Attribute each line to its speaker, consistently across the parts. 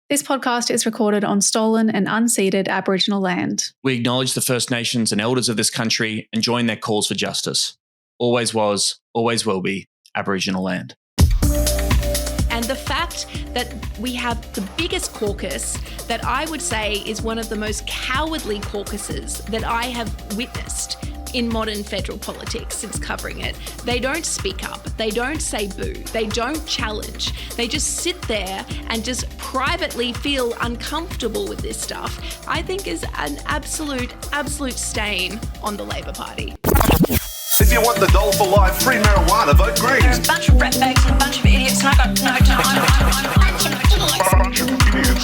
Speaker 1: This podcast is recorded on stolen and unceded Aboriginal land.
Speaker 2: We acknowledge the First Nations and elders of this country and join their calls for justice. Always was, always will be Aboriginal land.
Speaker 3: And the fact that we have the biggest caucus that I would say is one of the most cowardly caucuses that I have witnessed in modern federal politics since covering it. They don't speak up. They don't say boo. They don't challenge. They just sit there and just privately feel uncomfortable with this stuff, I think is an absolute stain on the Labor Party.
Speaker 4: If you want the doll for life, free marijuana, vote green.
Speaker 5: There's a bunch of ratbags and a bunch of idiots, and I've got no time.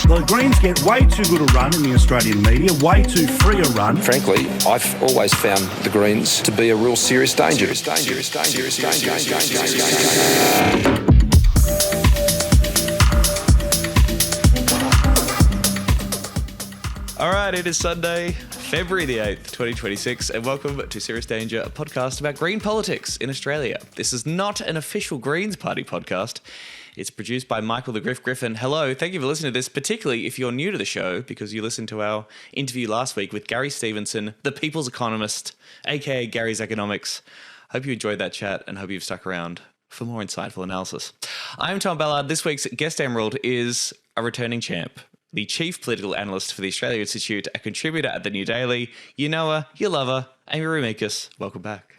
Speaker 6: The Greens get way too good a run in the Australian media, way too free a run.
Speaker 7: Frankly, I've always found the Greens to be a real serious danger.
Speaker 8: All right, it is Sunday, February the 8th, 2026, and welcome to Serious Danger, a podcast about green politics in Australia. This is not an official Greens Party podcast. It's produced by Michael the Griffin. Hello, thank you for listening to this, particularly if you're new to the show, because you listened to our interview last week with Gary Stevenson, the People's Economist, aka Gary's Economics. Hope you enjoyed that chat and hope you've stuck around for more insightful analysis. I'm Tom Ballard. This week's guest emerald is a returning champ, the chief political analyst for the Australia Institute, a contributor at the New Daily. You know her, you love her, Amy Remeikis. Welcome back.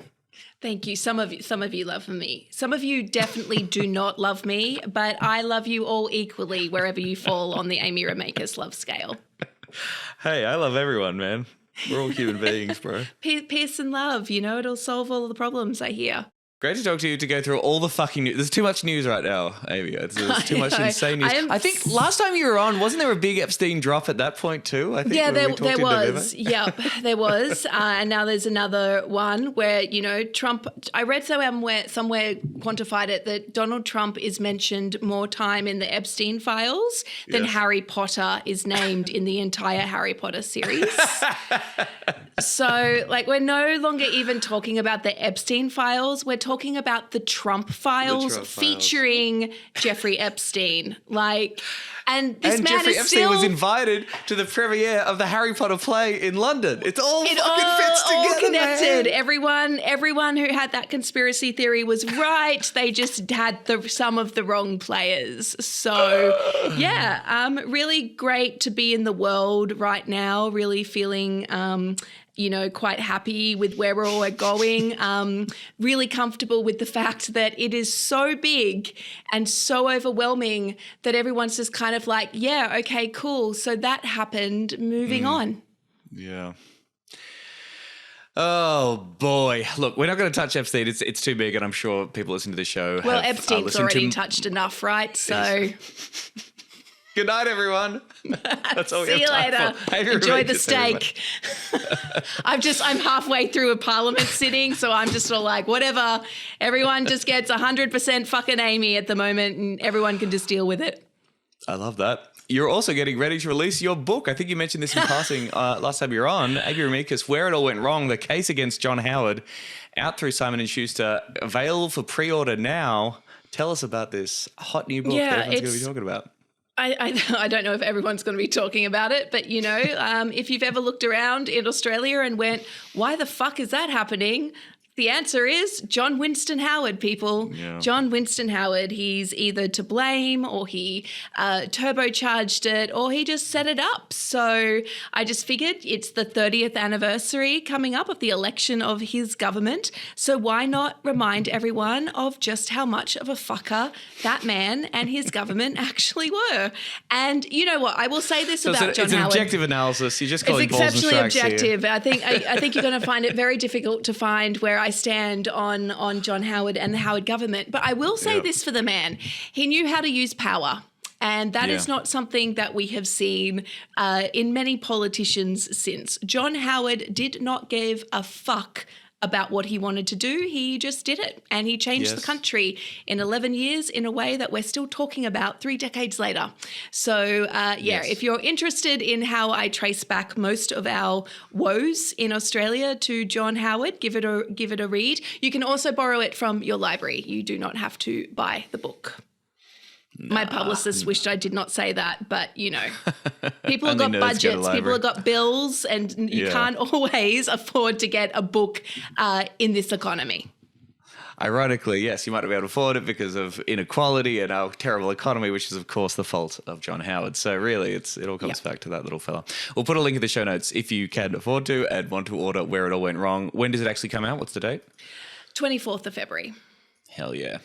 Speaker 3: Thank you. Some of you love me. Some of you definitely do not love me, but I love you all equally wherever you fall on the Amy Remeikis love scale.
Speaker 8: Hey, I love everyone, man. We're all human beings, bro.
Speaker 3: Peace and love, it'll solve all the problems, I hear.
Speaker 8: Great to talk to you, to go through all the fucking news. There's too much news right now, Amy. There's too much insane news. I think last time you were on, wasn't there a big Epstein drop at that point too? I think
Speaker 3: there was. Yep, there was. And now there's another one where, Trump, I read somewhere quantified it that Donald Trump is mentioned more time in the Epstein files than Harry Potter is named in the entire Harry Potter series. So, we're no longer even talking about the Epstein files. We're talking about the Trump files featuring Jeffrey Epstein. And this man
Speaker 8: Jeffrey
Speaker 3: is
Speaker 8: Epstein was invited to the premiere of the Harry Potter play in London. It all fits together,
Speaker 3: all connected.
Speaker 8: Man.
Speaker 3: Everyone who had that conspiracy theory was right. They just had some of the wrong players. So, really great to be in the world right now. Really feeling quite happy with where we're all going, really comfortable with the fact that it is so big and so overwhelming that everyone's just kind of like, yeah, okay, cool. So that happened, moving on.
Speaker 8: Yeah. Oh, boy. Look, we're not going to touch Epstein. It's too big, and I'm sure people listening to the show
Speaker 3: Well,
Speaker 8: have
Speaker 3: Epstein's already touched enough, right? So...
Speaker 8: Good night, everyone. That's all we
Speaker 3: See
Speaker 8: have
Speaker 3: you
Speaker 8: time
Speaker 3: later.
Speaker 8: for.
Speaker 3: Enjoy the steak. I'm halfway through a parliament sitting, so I'm just all like, whatever. Everyone just gets 100% fucking Amy at the moment, and everyone can just deal with it.
Speaker 8: I love that. You're also getting ready to release your book. I think you mentioned this in passing last time you were on. Amy Remeikis, Where It All Went Wrong, the case against John Howard, out through Simon & Schuster, available for pre-order now. Tell us about this hot new book that everyone's going to be talking about.
Speaker 3: I don't know if everyone's going to be talking about it, but, if you've ever looked around in Australia and went, why the fuck is that happening? The answer is John Winston Howard, people. Yeah. John Winston Howard. He's either to blame or he turbocharged it or he just set it up. So I just figured it's the 30th anniversary coming up of the election of his government. So why not remind everyone of just how much of a fucker that man and his government actually were. And you know what? I will say this about John Howard.
Speaker 8: It's an objective analysis. You just call it balls and strikes.
Speaker 3: It's exceptionally objective. I think you're going to find it very difficult to find where I stand on John Howard and the Howard government. But I will say this for the man. He knew how to use power. And that is not something that we have seen in many politicians since. John Howard did not give a fuck about what he wanted to do. He just did it. And he changed the country in 11 years in a way that we're still talking about 3 decades later. So, if you're interested in how I trace back most of our woes in Australia to John Howard, give it a read. You can also borrow it from your library. You do not have to buy the book. My publicist wished I did not say that, but, you know, people have
Speaker 8: Only
Speaker 3: got
Speaker 8: nerds go to
Speaker 3: budgets, people
Speaker 8: library.
Speaker 3: have got bills, and you can't always afford to get a book in this economy.
Speaker 8: Ironically, yes, you might not be able to afford it because of inequality and our terrible economy, which is, of course, the fault of John Howard. So really, it all comes back to that little fella. We'll put a link in the show notes if you can afford to and want to order Where It All Went Wrong. When does it actually come out? What's the date?
Speaker 3: 24th of February.
Speaker 8: Hell yeah.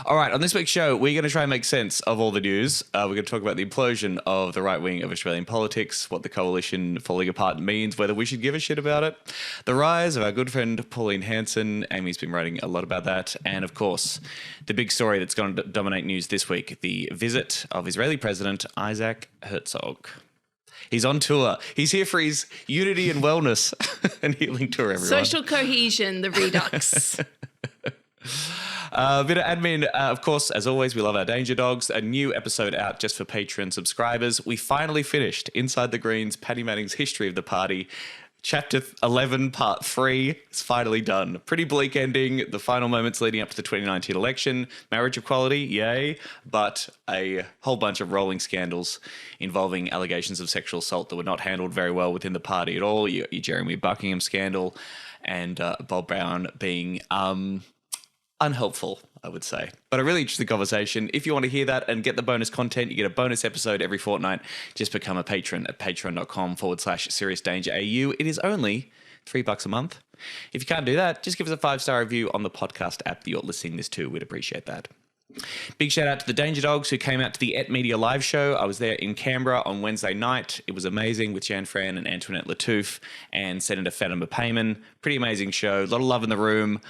Speaker 8: All right, on this week's show, we're going to try and make sense of all the news. We're going to talk about the implosion of the right wing of Australian politics, what the coalition falling apart means, whether we should give a shit about it, the rise of our good friend Pauline Hanson. Amy's been writing a lot about that. And, of course, the big story that's going to dominate news this week, the visit of Israeli President Isaac Herzog. He's on tour. He's here for his unity and wellness and healing tour, everyone.
Speaker 3: Social cohesion, the redux.
Speaker 8: A bit of admin, of course, as always, we love our Danger Dogs. A new episode out just for Patreon subscribers. We finally finished Inside the Greens, Paddy Manning's History of the Party. Chapter 11, Part 3 is finally done. Pretty bleak ending. The final moments leading up to the 2019 election. Marriage equality, yay. But a whole bunch of rolling scandals involving allegations of sexual assault that were not handled very well within the party at all. Your Jeremy Buckingham scandal and Bob Brown being unhelpful, I would say. But a really interesting conversation. If you want to hear that and get the bonus content, you get a bonus episode every fortnight. Just become a patron at patreon.com/seriousdangerau. It is only $3 a month. If you can't do that, just give us a 5-star review on the podcast app that you're listening this to. We'd appreciate that. Big shout out to the Danger Dogs who came out to the Et Media live show. I was there in Canberra on Wednesday night. It was amazing with Jan Fran and Antoinette Lattouf and Senator Fatima Payman. Pretty amazing show. A lot of love in the room.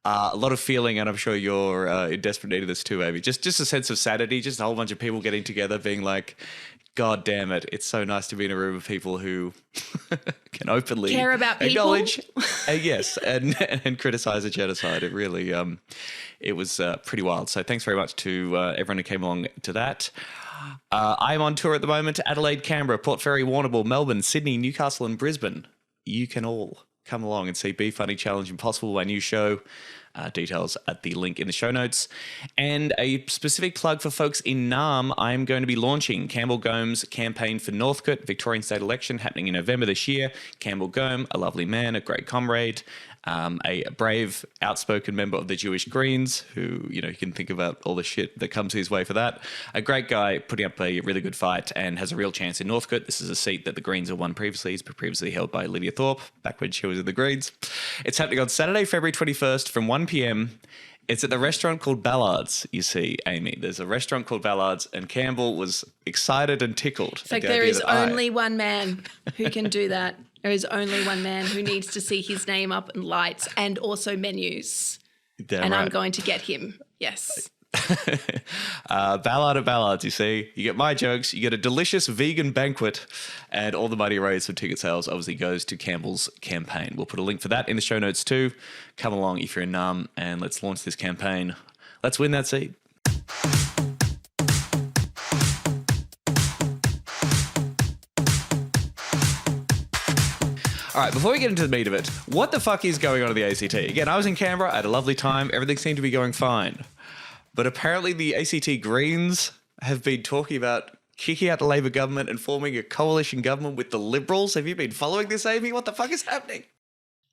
Speaker 8: A lot of feeling, and I'm sure you're in desperate need of this too, Amy. Just a sense of sanity, just a whole bunch of people getting together being like, God damn it, it's so nice to be in a room of people who can openly
Speaker 3: care about people.
Speaker 8: Acknowledge, yes, and criticize a genocide. It really, it was pretty wild. So thanks very much to everyone who came along to that. I'm on tour at the moment. Adelaide, Canberra, Port Fairy, Warrnambool, Melbourne, Sydney, Newcastle and Brisbane. You can all come along and see Be Funny Challenge Impossible, my new show. Details at the link in the show notes. And a specific plug for folks in Naarm, I'm going to be launching Campbell Gome's campaign for Northcote, Victorian state election happening in November this year. Campbell Gome, a lovely man, a great comrade, a brave, outspoken member of the Jewish Greens who, you know, you can think about all the shit that comes his way for that. A great guy putting up a really good fight and has a real chance in Northcote. This is a seat that the Greens have won previously. It's previously held by Lydia Thorpe back when she was in the Greens. It's happening on Saturday, February 21st from 1 p.m. It's at the restaurant called Ballards, you see, Amy. There's a restaurant called Ballards, and Campbell was excited and tickled.
Speaker 3: It's like there is only one man who can do that. There is only one man who needs to see his name up in lights and also menus.
Speaker 8: Damn right.
Speaker 3: I'm going to get him. Yes.
Speaker 8: Ballard at Ballards, you see. You get my jokes, you get a delicious vegan banquet, and all the money raised from ticket sales obviously goes to Campbell's campaign. We'll put a link for that in the show notes too. Come along if you're in Naarm and let's launch this campaign. Let's win that seat. All right, before we get into the meat of it, what the fuck is going on at the ACT? Again, I was in Canberra, I had a lovely time, everything seemed to be going fine. But apparently the ACT Greens have been talking about kicking out the Labor government and forming a coalition government with the Liberals. Have you been following this, Amy? What the fuck is happening?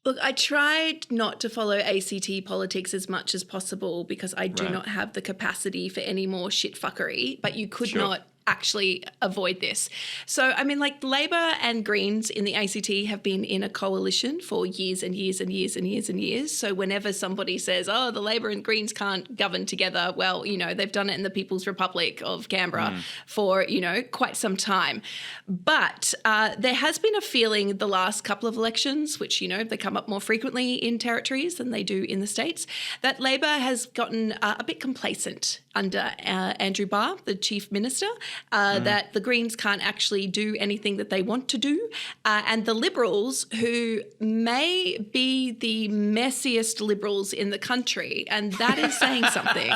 Speaker 3: Look, I tried not to follow ACT politics as much as possible because I do not have the capacity for any more shit fuckery, but you could not actually avoid this. So, I mean, like Labor and Greens in the ACT have been in a coalition for years and years and years and years and years. So whenever somebody says, oh, the Labor and Greens can't govern together, well, you know, they've done it in the People's Republic of Canberra for, you know, quite some time. But there has been a feeling the last couple of elections, which, you know, they come up more frequently in territories than they do in the states, that Labor has gotten a bit complacent under Andrew Barr, the Chief Minister, that the Greens can't actually do anything that they want to do. And the Liberals, who may be the messiest Liberals in the country, and that is saying something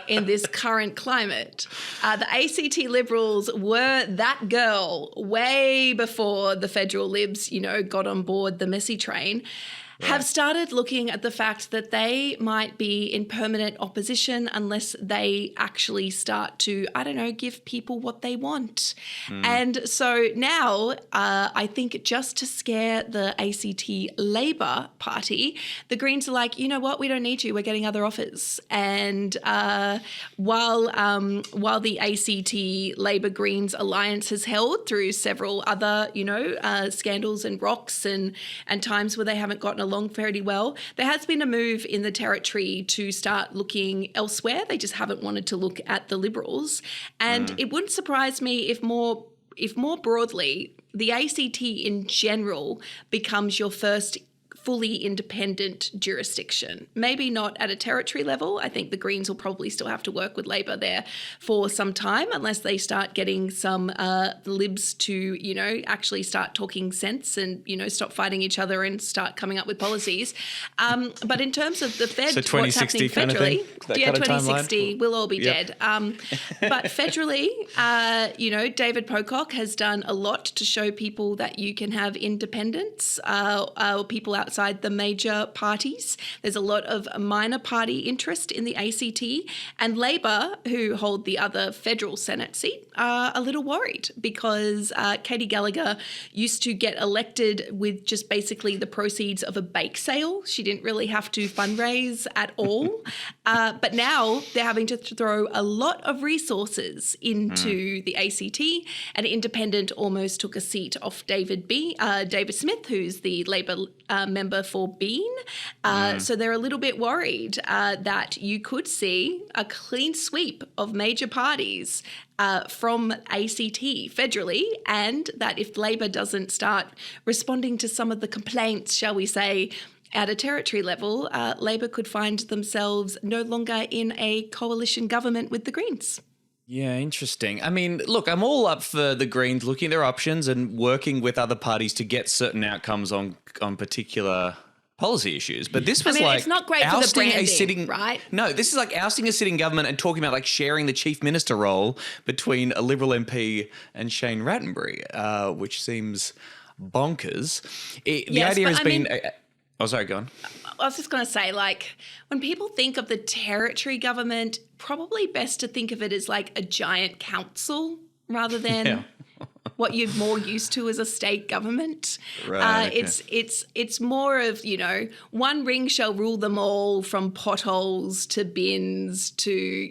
Speaker 3: in this current climate. The ACT Liberals were that girl way before the federal Libs, you know, got on board the messy train. have started looking at the fact that they might be in permanent opposition unless they actually start to, give people what they want. And so now I think just to scare the ACT Labor Party, the Greens are like, you know what, we don't need you, we're getting other offers. And while the ACT Labor Greens alliance has held through several other, scandals and rocks and times where they haven't gotten along fairly well, there has been a move in the Territory to start looking elsewhere. They just haven't wanted to look at the Liberals. And it wouldn't surprise me if more broadly, the ACT in general becomes your first fully independent jurisdiction. Maybe not at a territory level. I think the Greens will probably still have to work with Labor there for some time unless they start getting some Libs to, actually start talking sense and, stop fighting each other and start coming up with policies. But in terms of the Fed,
Speaker 8: so 2060
Speaker 3: what's happening federally,
Speaker 8: kind of
Speaker 3: 2060, we'll all be dead. But federally, David Pocock has done a lot to show people that you can have independence, people outside the major parties. There's a lot of minor party interest in the ACT, and Labor, who hold the other federal Senate seat, are a little worried because Katie Gallagher used to get elected with just basically the proceeds of a bake sale. She didn't really have to fundraise at all. But now they're having to throw a lot of resources into the ACT. An independent almost took a seat off David Smith, who's the Labor member for Bean. So they're a little bit worried that you could see a clean sweep of major parties from ACT federally, and that if Labor doesn't start responding to some of the complaints, shall we say, at a territory level, Labor could find themselves no longer in a coalition government with the Greens.
Speaker 8: Yeah, interesting. I mean, look, I'm all up for the Greens looking at their options and working with other parties to get certain outcomes on particular policy issues. But this was
Speaker 3: it's not great for the branding, right?
Speaker 8: No, this is like ousting a sitting government and talking about like sharing the chief minister role between a Liberal MP and Shane Rattenbury, which seems bonkers. The idea has been... Oh, sorry, go on.
Speaker 3: I was just going to say, when people think of the territory government, probably best to think of it as like a giant council rather than what you're more used to as a state government.
Speaker 8: Right.
Speaker 3: It's more of, one ring shall rule them all, from potholes to bins to,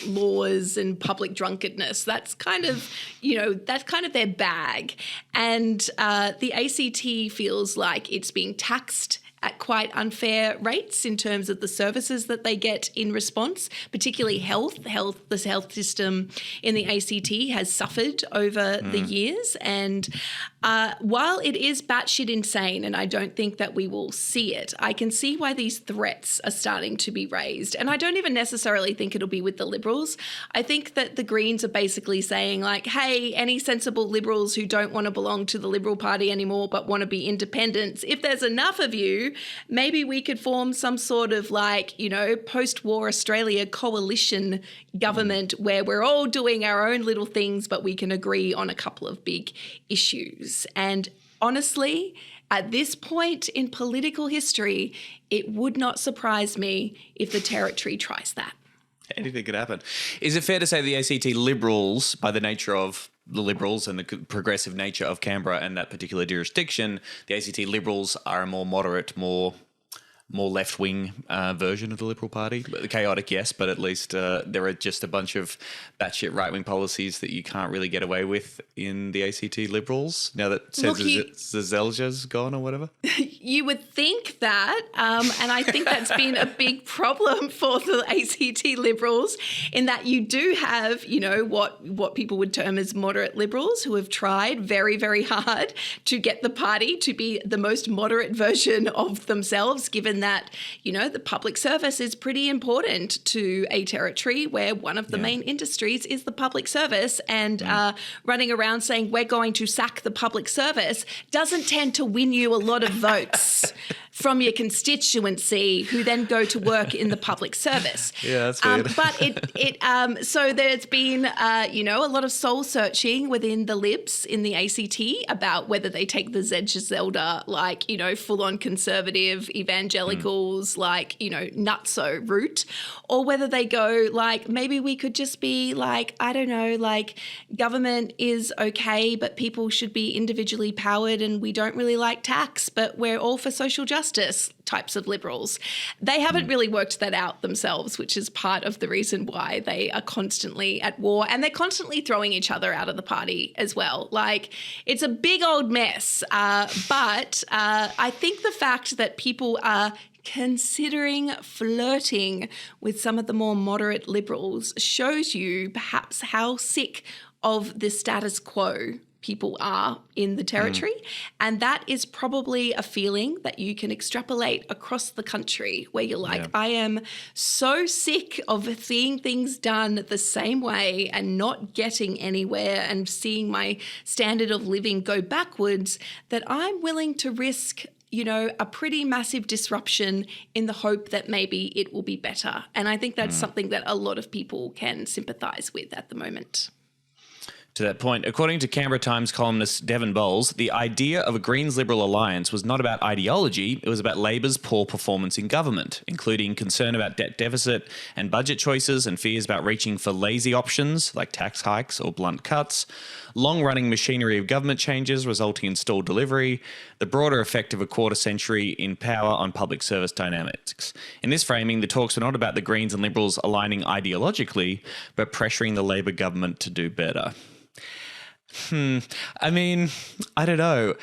Speaker 3: laws and public drunkenness. That's kind of, their bag. And the ACT feels like it's being taxed at quite unfair rates in terms of the services that they get in response, particularly health. The health system in the ACT has suffered over the years. And while it is batshit insane, and I don't think that we will see it, I can see why these threats are starting to be raised. And I don't even necessarily think it'll be with the Liberals. I think that the Greens are basically saying hey, any sensible Liberals who don't want to belong to the Liberal Party anymore but want to be independents, if there's enough of you, maybe we could form some sort of post-war Australia coalition government where we're all doing our own little things, but we can agree on a couple of big issues. And honestly, at this point in political history, it would not surprise me if the Territory tries that.
Speaker 8: Anything could happen. Is it fair to say the ACT Liberals, by the nature of the Liberals and the progressive nature of Canberra and that particular jurisdiction, the ACT Liberals are a more moderate, more left-wing version of the Liberal Party? Chaotic, yes, but at least there are just a bunch of batshit right-wing policies that you can't really get away with in the ACT Liberals, now that Zezelja's gone or whatever?
Speaker 3: You would think that, and I think that's been a big problem for the ACT Liberals, in that you do have, what people would term as moderate Liberals who have tried very, very hard to get the party to be the most moderate version of themselves, given given that, the public service is pretty important to a territory where one of the main industries is the public service, and running around saying we're going to sack the public service doesn't tend to win you a lot of votes from your constituency who then go to work in the public service.
Speaker 8: Yeah, that's weird.
Speaker 3: But so there's been, a lot of soul searching within the Libs in the ACT about whether they take the Zelda, full-on conservative evangelicals, nutso route, or whether they go maybe we could just be government is okay, but people should be individually powered, and we don't really like tax, but we're all for social justice types of liberals. They haven't really worked that out themselves, which is part of the reason why they are constantly at war, and they're constantly throwing each other out of the party as well. It's a big old mess. But I think the fact that people are considering flirting with some of the more moderate liberals shows you perhaps how sick of the status quo people are in the territory. And that is probably a feeling that you can extrapolate across the country, where you're I am so sick of seeing things done the same way and not getting anywhere and seeing my standard of living go backwards, that I'm willing to risk a pretty massive disruption in the hope that maybe it will be better. And I think that's something that a lot of people can sympathise with at the moment.
Speaker 2: To that point, according to Canberra Times columnist Devon Bowles, the idea of a Greens-Liberal alliance was not about ideology, it was about Labor's poor performance in government, including concern about debt deficit and budget choices and fears about reaching for lazy options like tax hikes or blunt cuts, long-running machinery of government changes resulting in stalled delivery, the broader effect of a quarter century in power on public service dynamics. In this framing, the talks were not about the Greens and Liberals aligning ideologically, but pressuring the Labor government to do better. I mean, I don't know.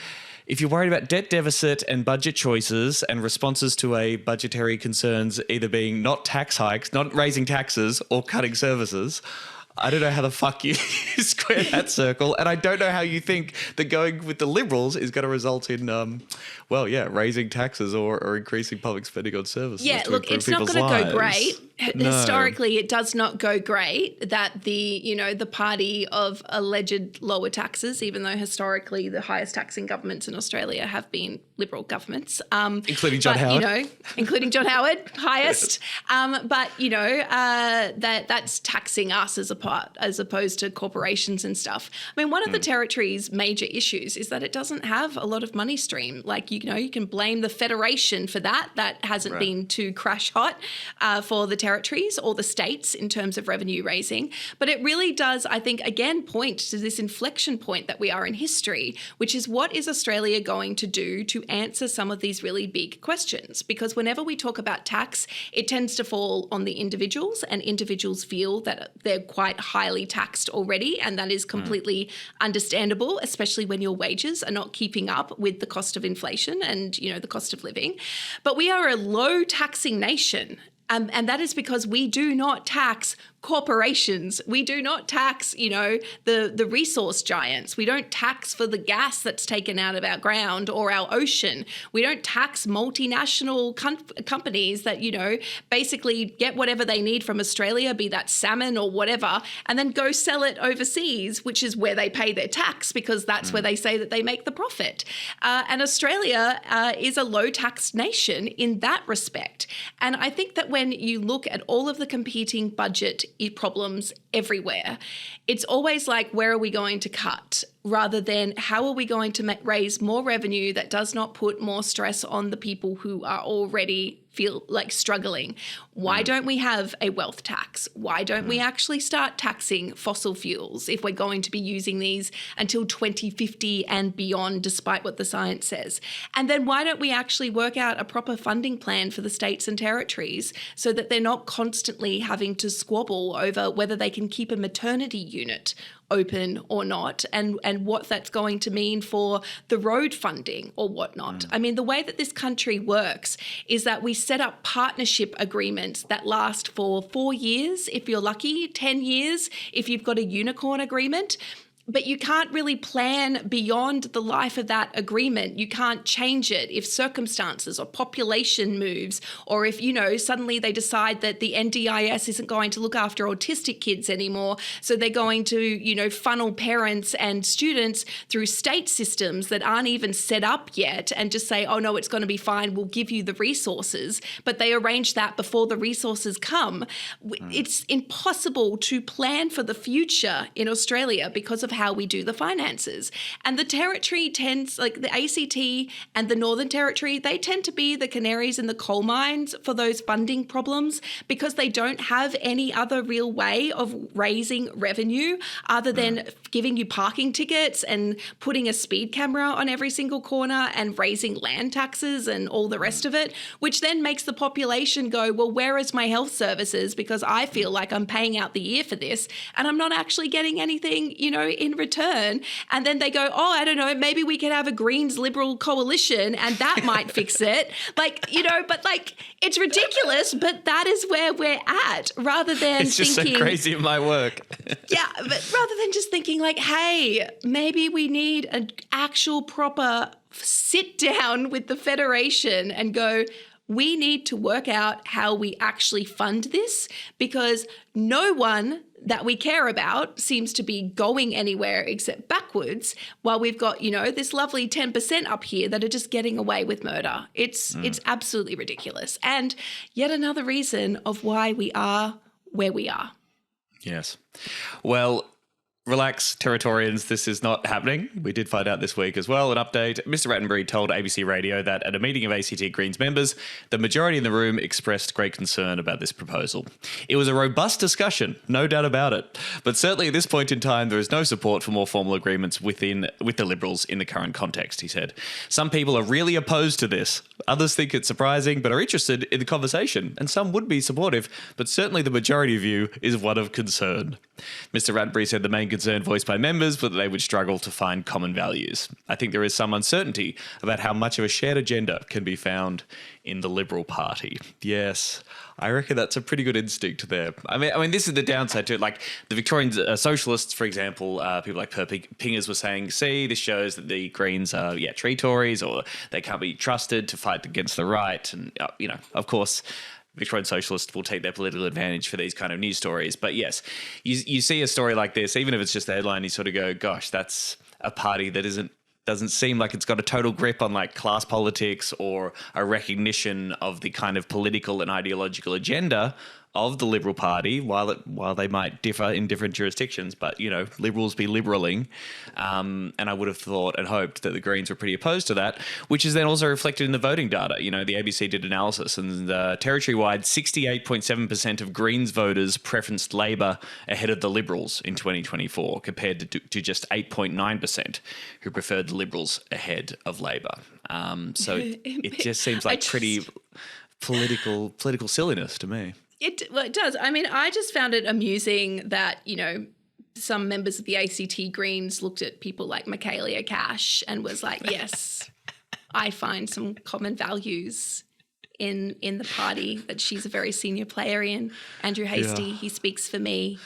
Speaker 2: If you're worried about debt deficit and budget choices and responses to a budgetary concerns either being not tax hikes, not raising taxes, or cutting services, I don't know how the fuck you square that circle. And I don't know how you think that going with the Liberals is going to result in, raising taxes or increasing public spending on services.
Speaker 3: Yeah, look, it's not going to go great. No. Historically, it does not go great that the party of alleged lower taxes, even though historically the highest taxing governments in Australia have been Liberal governments.
Speaker 8: Including John Howard.
Speaker 3: Including John Howard, highest. That's taxing us as opposed to corporations and stuff. I mean, one of the territory's major issues is that it doesn't have a lot of money stream. You can blame the Federation for that. That hasn't been too crash hot for the territories or the states in terms of revenue raising. But it really does, I think, again, point to this inflection point that we are in history, which is what is Australia going to do to answer some of these really big questions? Because whenever we talk about tax, it tends to fall on the individuals, and individuals feel that they're quite highly taxed already, and that is completely understandable, especially when your wages are not keeping up with the cost of inflation and, the cost of living. But we are a low taxing nation. And that is because we do not tax corporations. We do not tax, the resource giants. We don't tax for the gas that's taken out of our ground or our ocean. We don't tax multinational companies that, basically get whatever they need from Australia, be that salmon or whatever, and then go sell it overseas, which is where they pay their tax because that's where they say that they make the profit. And Australia is a low tax nation in that respect. And I think that when you look at all of the competing budget problems everywhere, it's always where are we going to cut, rather than how are we going to raise more revenue that does not put more stress on the people who are already feel like struggling. Why don't we have a wealth tax? Why don't we actually start taxing fossil fuels if we're going to be using these until 2050 and beyond, despite what the science says? And then why don't we actually work out a proper funding plan for the states and territories so that they're not constantly having to squabble over whether they can keep a maternity unit open or not, and what that's going to mean for the road funding or whatnot. I mean, the way that this country works is that we set up partnership agreements that last for 4 years, if you're lucky, 10 years, if you've got a unicorn agreement. but you can't really plan beyond the life of that agreement. You can't change it if circumstances or population moves, or if, suddenly they decide that the NDIS isn't going to look after autistic kids anymore. So they're going to, funnel parents and students through state systems that aren't even set up yet and just say, oh, no, it's going to be fine. We'll give you the resources. But they arrange that before the resources come. It's impossible to plan for the future in Australia because of how we do the finances. And the territory tends, like the ACT and the Northern Territory, they tend to be the canaries in the coal mines for those funding problems because they don't have any other real way of raising revenue other than giving you parking tickets and putting a speed camera on every single corner and raising land taxes and all the rest of it, which then makes the population go, well, where is my health services? Because I feel like I'm paying out the ear for this and I'm not actually getting anything, in return. And then they go, oh, I don't know, maybe we could have a Greens Liberal coalition and that might fix it. It's ridiculous, but that is where we're at rather than
Speaker 2: it's just
Speaker 3: thinking,
Speaker 2: so crazy in my work.
Speaker 3: yeah, but rather than just thinking like, hey, maybe we need an actual proper sit down with the Federation and go, we need to work out how we actually fund this because no one that we care about seems to be going anywhere except backwards while we've got, this lovely 10% up here that are just getting away with murder. It's absolutely ridiculous. And yet another reason of why we are where we are.
Speaker 2: Yes. Well, relax, Territorians, this is not happening. We did find out this week as well. An update. Mr. Rattenbury told ABC Radio that at a meeting of ACT Greens members, the majority in the room expressed great concern about this proposal. It was a robust discussion, no doubt about it. But certainly at this point in time, there is no support for more formal agreements with the Liberals in the current context, he said. Some people are really opposed to this. Others think it's surprising but are interested in the conversation. And some would be supportive, but certainly the majority view is one of concern. Mr. Rattenbury said the main concern voiced by members was that they would struggle to find common values. I think there is some uncertainty about how much of a shared agenda can be found in the Liberal Party. Yes, I reckon that's a pretty good instinct there. I mean, this is the downside to it. Like the Victorian socialists, for example, people like Per Pingers were saying, see, this shows that the Greens are, tree Tories or they can't be trusted to fight against the right. And, of course, Victorian socialists will take their political advantage for these kind of news stories. But yes, you see a story like this, even if it's just the headline, you sort of go, gosh, that's a party that doesn't seem like it's got a total grip on like class politics or a recognition of the kind of political and ideological agenda of the Liberal Party, while they might differ in different jurisdictions, but, Liberals be liberaling. And I would have thought and hoped that the Greens were pretty opposed to that, which is then also reflected in the voting data. The ABC did analysis and territory-wide, 68.7% of Greens voters preferenced Labor ahead of the Liberals in 2024, compared to just 8.9% who preferred the Liberals ahead of Labor. So it just seems like pretty political silliness to me.
Speaker 3: It does. I mean, I just found it amusing that, some members of the ACT Greens looked at people like Michaelia Cash and was like, yes, I find some common values in the party that she's a very senior player in. Andrew Hastie, he speaks for me.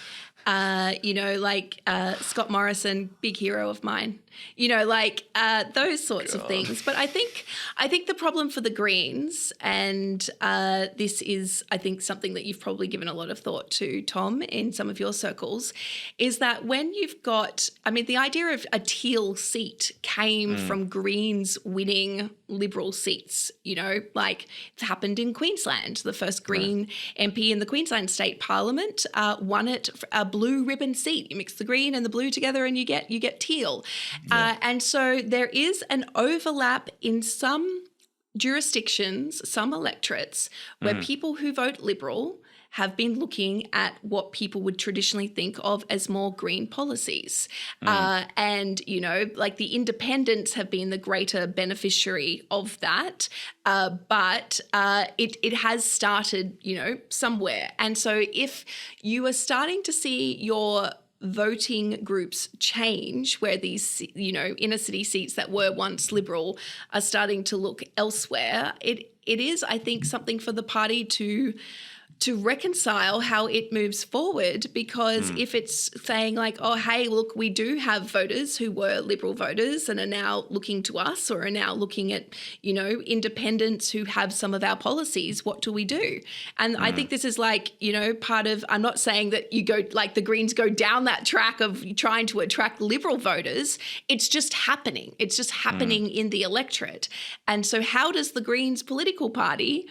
Speaker 3: Scott Morrison, big hero of mine. Those sorts of things. But I think the problem for the Greens, and this is, I think, something that you've probably given a lot of thought to, Tom, in some of your circles, is that when you've got, the idea of a teal seat came from Greens winning Liberal seats, it's happened in Queensland. The first Green MP in the Queensland State Parliament won it a blue ribbon seat. You mix the green and the blue together and you get teal. And so there is an overlap in some jurisdictions, some electorates, where people who vote Liberal have been looking at what people would traditionally think of as more green policies. And, the independents have been the greater beneficiary of that. But it has started, somewhere. And so if you are starting to see your voting groups change, where these, inner city seats that were once Liberal are starting to look elsewhere, it is, I think, something for the party to to reconcile how it moves forward, because if it's saying like, oh, hey, look, we do have voters who were Liberal voters and are now looking to us, or are now looking at, independents who have some of our policies, what do we do? And I think this is like, part of, I'm not saying that you go, like the Greens go down that track of trying to attract Liberal voters. It's just happening. It's just happening in the electorate. And so how does the Greens political party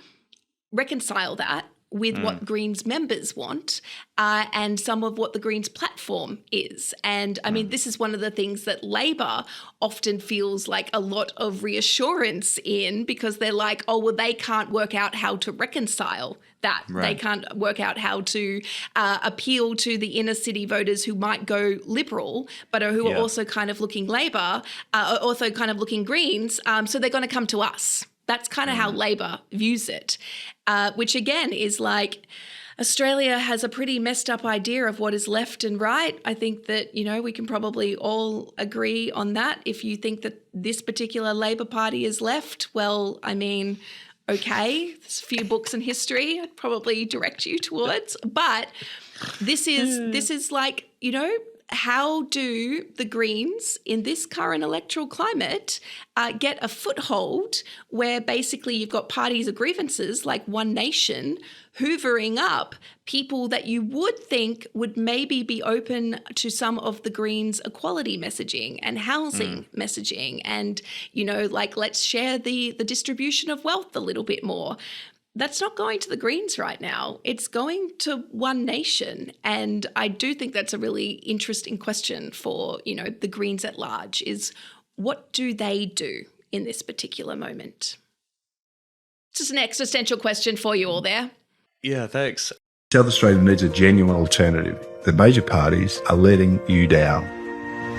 Speaker 3: reconcile that with what Greens members want and some of what the Greens platform is? And I mean, this is one of the things that Labor often feels like a lot of reassurance in, because they're like, oh, well, they can't work out how to reconcile that. Right. They can't work out how to appeal to the inner city voters who might go Liberal, but who are also kind of looking Labor, also kind of looking Greens. So they're going to come to us. That's kind of how Labor views it, which again is like, Australia has a pretty messed up idea of what is left and right. I think that, we can probably all agree on that. If you think that this particular Labor Party is left, well, I mean, okay, there's a few books in history I'd probably direct you towards. But this is like, how do the Greens in this current electoral climate get a foothold where basically you've got parties of grievances like One Nation hoovering up people that you would think would maybe be open to some of the Greens' equality messaging and housing messaging and, like let's share the distribution of wealth a little bit more. That's not going to the Greens right now. It's going to One Nation. And I do think that's a really interesting question for, the Greens at large, is what do they do in this particular moment? Just an existential question for you all there.
Speaker 2: Yeah, thanks.
Speaker 9: South Australia needs a genuine alternative. The major parties are letting you down.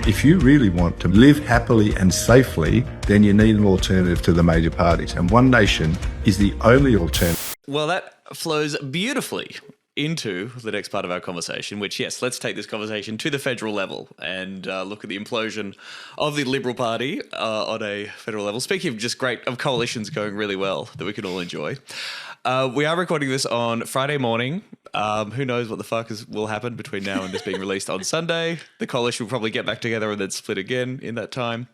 Speaker 9: If you really want to live happily and safely, then you need an alternative to the major parties. And One Nation is the only alternative.
Speaker 2: Well, that flows beautifully into the next part of our conversation, which, yes, let's take this conversation to the federal level and look at the implosion of the Liberal Party on a federal level. Speaking of just great, of coalitions going really well that we can all enjoy. We are recording this on Friday morning. Who knows what the fuck will happen between now and this being released on Sunday. The coalition will probably get back together and then split again in that time.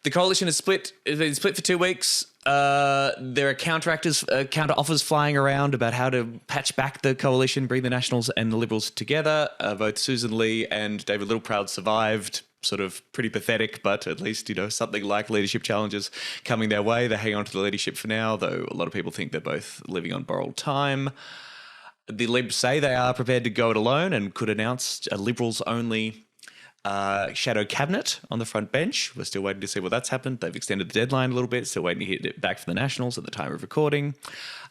Speaker 2: The coalition is split. It's been split for 2 weeks. There are counter offers flying around about how to patch back the coalition, bring the Nationals and the Liberals together. Both Susan Lee and David Littleproud survived. Sort of pretty pathetic, but at least, something like leadership challenges coming their way. They hang on to the leadership for now, though a lot of people think they're both living on borrowed time. The Libs say they are prepared to go it alone and could announce a Liberals-only shadow cabinet on the front bench. We're still waiting to see what that's happened. They've extended the deadline a little bit, still waiting to hear it back from the Nationals at the time of recording.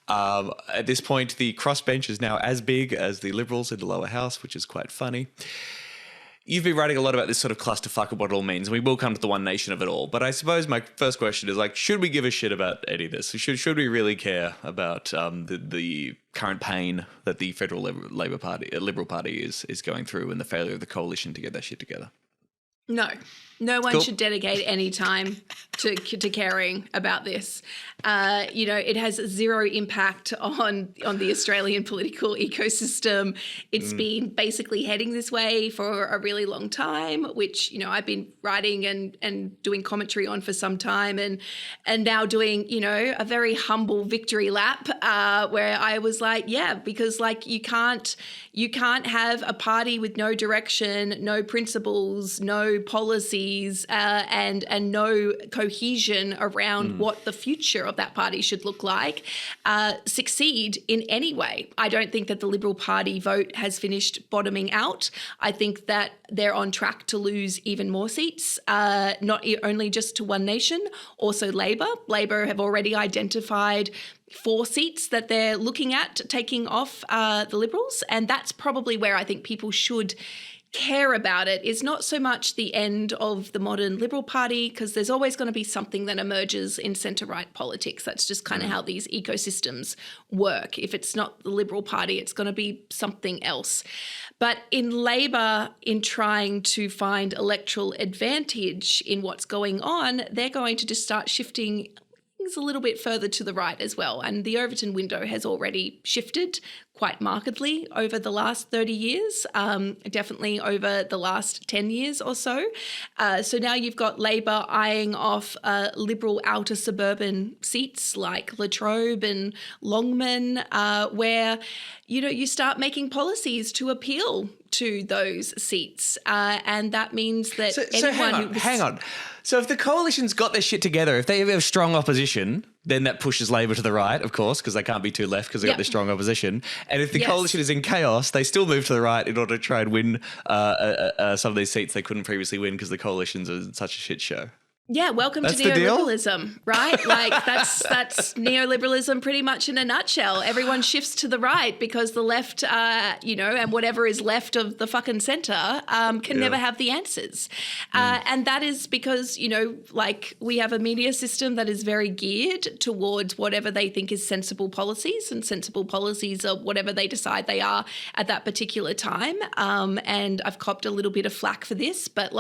Speaker 2: At this point, the crossbench is now as big as the Liberals in the lower house, which is quite funny. You've been writing a lot about this sort of clusterfuck of what it all means, and we will come to the One Nation of it all. But I suppose my first question is, like, should we give a shit about any of this? Should we really care about the current pain that the federal Liberal Party is going through and the failure of the coalition to get that shit together? No one should dedicate any time to caring about this. It has zero impact on the Australian political ecosystem. It's been basically heading this way for a really long time, which, I've been writing and doing commentary on for some time and now doing, a very humble victory lap where I was like, yeah, because like you can't have a party with no direction, no principles, no policies, and no cohesion around what the future of that party should look like, succeed in any way. I don't think that the Liberal Party vote has finished bottoming out. I think that they're on track to lose even more seats, not only just to One Nation, also Labor. Labor have already identified 4 seats that they're looking at taking off the Liberals, and that's probably where I think people should care about it, is not so much the end of the modern Liberal Party, because there's always going to be something that emerges in centre-right politics. That's just kind of how these ecosystems work. If it's not the Liberal Party, it's going to be something else. But in Labor, in trying to find electoral advantage in what's going on, they're going to just start shifting
Speaker 3: a little bit further to the right as well. And the Overton window has already shifted quite markedly over the last 30 years, definitely over the last 10 years or so. So now you've got Labor eyeing off Liberal outer suburban seats like Latrobe and Longman, where, you start making policies to appeal to those seats. And that means that
Speaker 2: hang on. So if the coalition's got their shit together, if they have strong opposition, then that pushes Labor to the right, of course, because they can't be too left because they've got this strong opposition. And if the coalition is in chaos, they still move to the right in order to try and win some of these seats they couldn't previously win because the coalition's such a shit show.
Speaker 3: Yeah, welcome to neoliberalism, right? Like that's neoliberalism pretty much in a nutshell. Everyone shifts to the right because the left, and whatever is left of the fucking centre can never have the answers. And that is because, we have a media system that is very geared towards whatever they think is sensible policies, and sensible policies are whatever they decide they are at that particular time. And I've copped a little bit of flack for this, but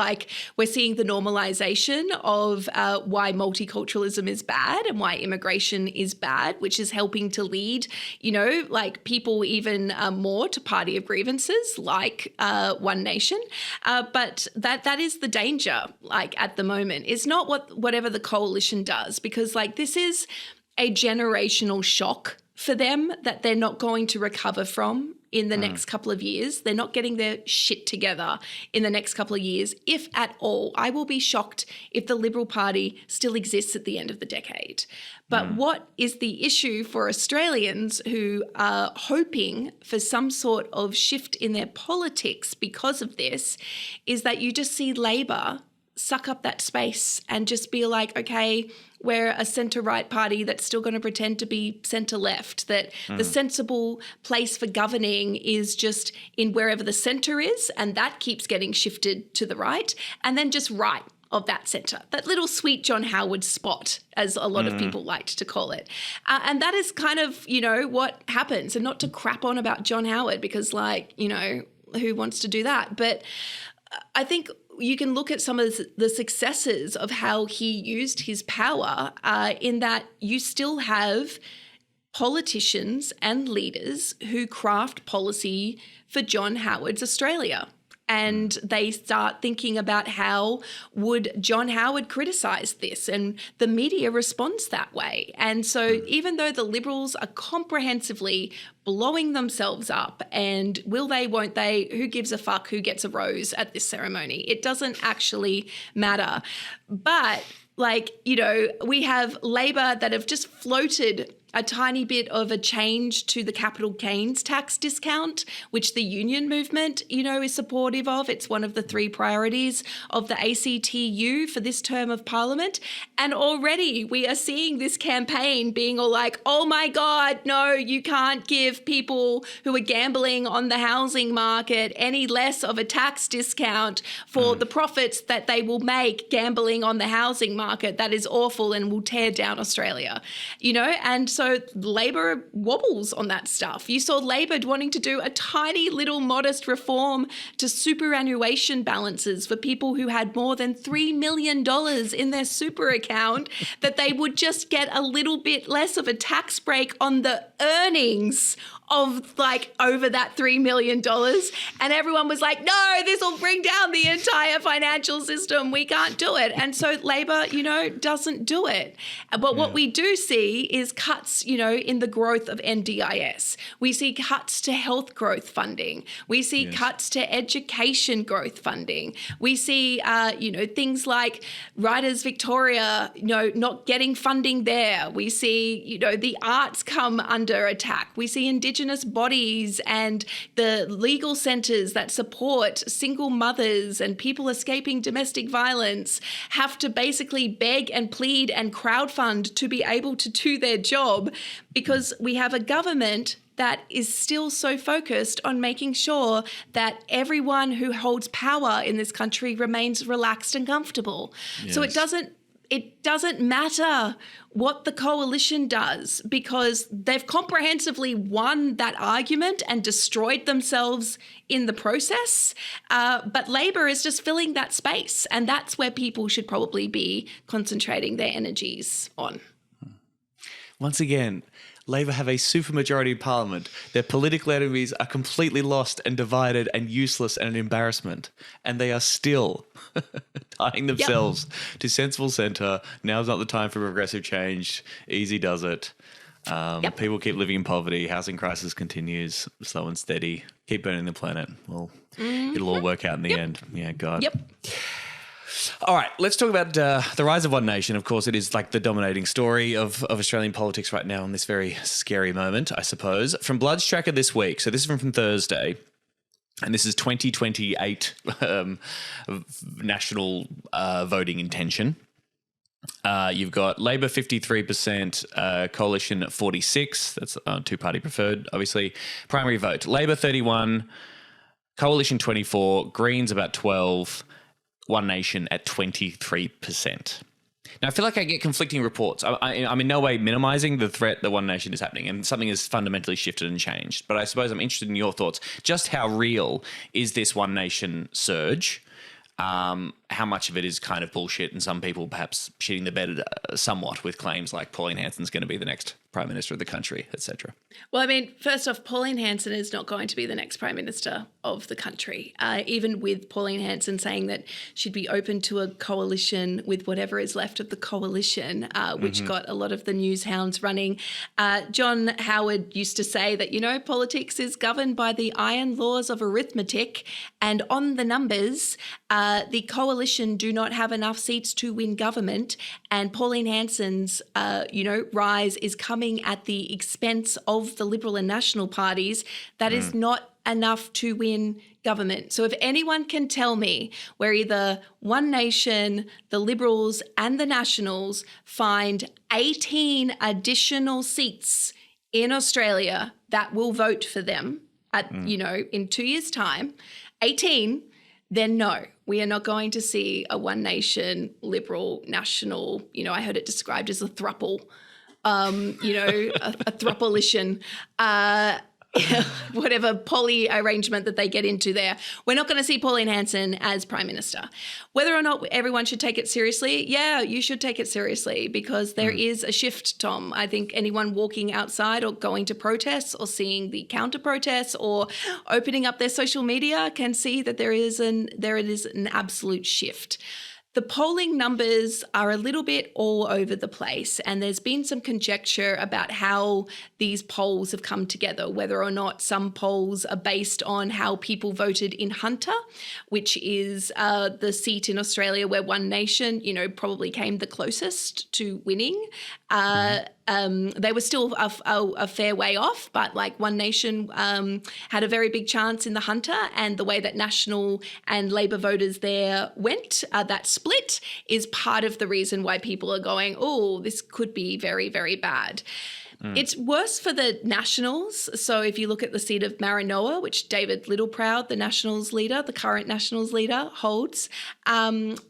Speaker 3: we're seeing the normalisation of why multiculturalism is bad and why immigration is bad, which is helping to lead, people even more to party of grievances like One Nation. But that is the danger, at the moment. It's not whatever the coalition does, because this is a generational shock for them that they're not going to recover from in the next couple of years. They're not getting their shit together in the next couple of years, if at all. I will be shocked if the Liberal Party still exists at the end of the decade. But what is the issue for Australians who are hoping for some sort of shift in their politics because of this is that you just see Labor suck up that space and just be like, okay, we're a centre-right party that's still going to pretend to be centre-left, that the sensible place for governing is just in wherever the centre is, and that keeps getting shifted to the right, and then just right of that centre, that little sweet John Howard spot, as a lot of people liked to call it. And that is kind of, what happens. And not to crap on about John Howard because, who wants to do that? But I think you can look at some of the successes of how he used his power in that you still have politicians and leaders who craft policy for John Howard's Australia. And they start thinking about how would John Howard criticise this, and the media responds that way. And so even though the Liberals are comprehensively blowing themselves up and will they, won't they, who gives a fuck who gets a rose at this ceremony, it doesn't actually matter. But we have Labor that have just floated a tiny bit of a change to the capital gains tax discount, which the union movement, is supportive of. It's one of the 3 priorities of the ACTU for this term of parliament. And already we are seeing this campaign being all like, oh my God, no, you can't give people who are gambling on the housing market any less of a tax discount for the profits that they will make gambling on the housing market. That is awful and will tear down Australia, and so Labor wobbles on that stuff. You saw Labor wanting to do a tiny little modest reform to superannuation balances for people who had more than $3 million in their super account, that they would just get a little bit less of a tax break on the earnings of over that $3 million. And everyone was like, no, this will bring down the entire financial system. We can't do it. And so Labor, doesn't do it. But what we do see is cuts, in the growth of NDIS. We see cuts to health growth funding. We see cuts to education growth funding. We see, things like Writers Victoria, not getting funding there. We see, the arts come under attack. We see Indigenous bodies and the legal centres that support single mothers and people escaping domestic violence have to basically beg and plead and crowdfund to be able to do their job, because we have a government that is still so focused on making sure that everyone who holds power in this country remains relaxed and comfortable. Yes. So it doesn't matter what the coalition does, because they've comprehensively won that argument and destroyed themselves in the process. But Labor is just filling that space, and that's where people should probably be concentrating their energies on.
Speaker 2: once again, Labor have a supermajority in Parliament. Their political enemies are completely lost and divided and useless and an embarrassment. And they are still tying themselves to sensible centre. Now's not the time for progressive change. Easy does it. People keep living in poverty. Housing crisis continues, slow and steady. Keep burning the planet. Well, it'll all work out in the end. Yeah, God.
Speaker 3: Yep.
Speaker 2: All right, let's talk about the rise of One Nation. Of course, it is like the dominating story of Australian politics right now in this very scary moment, I suppose. From Blood's Tracker this week, so this is from Thursday, and this is 2028 national voting intention. You've got Labor 53%, Coalition 46%. That's two-party preferred, obviously. Primary vote, Labor 31%, Coalition 24%, Greens about 12%, One Nation at 23%. Now, I feel like I get conflicting reports. I'm in no way minimizing the threat that One Nation is happening, and something has fundamentally shifted and changed. But I suppose I'm interested in your thoughts. Just how real is this One Nation surge? How much of it is kind of bullshit, and some people perhaps shitting the bed somewhat with claims like Pauline Hanson's going to be the next Prime Minister of the country, etc.
Speaker 3: Well, I mean, first off, Pauline Hanson is not going to be the next Prime Minister of the country. Even with Pauline Hanson saying that she'd be open to a coalition with whatever is left of the coalition, which got a lot of the news hounds running. John Howard used to say that, politics is governed by the iron laws of arithmetic, and on the numbers, the coalition do not have enough seats to win government, and Pauline Hanson's, rise is coming at the expense of the Liberal and National parties. That is not enough to win government. So if anyone can tell me where either One Nation, the Liberals and the Nationals find 18 additional seats in Australia that will vote for them at, in 2 years' time, 18, then no, we are not going to see a One Nation, Liberal, National, I heard it described as a thruple, a thrupolition, whatever poly arrangement that they get into there. We're not going to see Pauline Hanson as Prime Minister. Whether or not everyone should take it seriously, yeah, you should take it seriously, because there is a shift, Tom. I think anyone walking outside or going to protests or seeing the counter protests or opening up their social media can see that there is an absolute shift. The polling numbers are a little bit all over the place, and there's been some conjecture about how these polls have come together, whether or not some polls are based on how people voted in Hunter, which is the seat in Australia where One Nation, probably came the closest to winning. They were still a fair way off, but like One Nation had a very big chance in the Hunter, and the way that National and Labor voters there went, that split is part of the reason why people are going, oh, this could be very, very bad. It's worse for the Nationals. So if you look at the seat of Maranoa, which David Littleproud, the Nationals leader, the current Nationals leader, holds,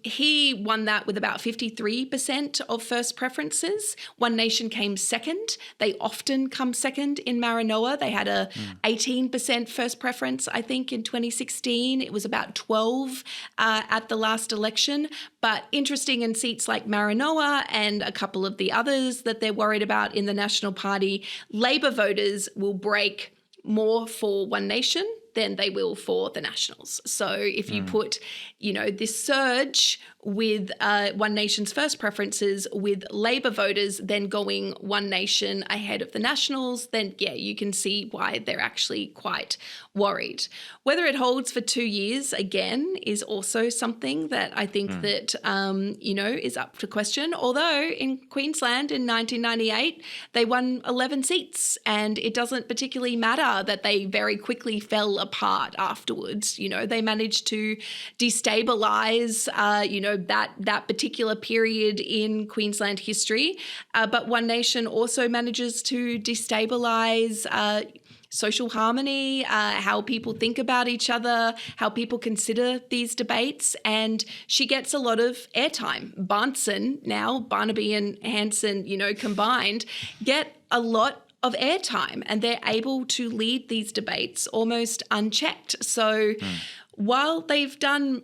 Speaker 3: he won that with about 53% of first preferences. One Nation came second. They often come second in Maranoa. They had a 18% first preference, I think, in 2016. It was about 12 at the last election. But interesting in seats like Maranoa and a couple of the others that they're worried about in the National Party, Labor voters will break more for One Nation than they will for the Nationals. So if you put, this surge with One Nation's first preferences with Labor voters then going One Nation ahead of the Nationals, then yeah, you can see why they're actually quite worried. Whether it holds for 2 years again is also something that I think that, is up for question. Although in Queensland in 1998, they won 11 seats, and it doesn't particularly matter that they very quickly fell apart afterwards. They managed to destabilise, that particular period in Queensland history. But One Nation also manages to destabilise social harmony, how people think about each other, how people consider these debates, and she gets a lot of airtime. Barnaby and Hanson, combined, get a lot of airtime, and they're able to lead these debates almost unchecked. So while they've done,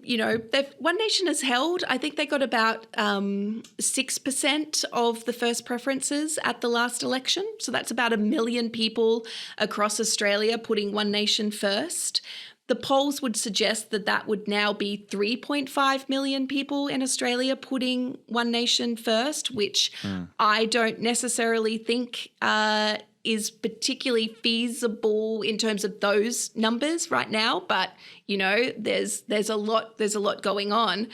Speaker 3: One Nation has held, I think they got about 6% of the first preferences at the last election. So that's about 1 million people across Australia putting One Nation first. The polls would suggest that that would now be 3.5 million people in Australia putting One Nation first, which I don't necessarily think is particularly feasible in terms of those numbers right now. But, there's a lot going on.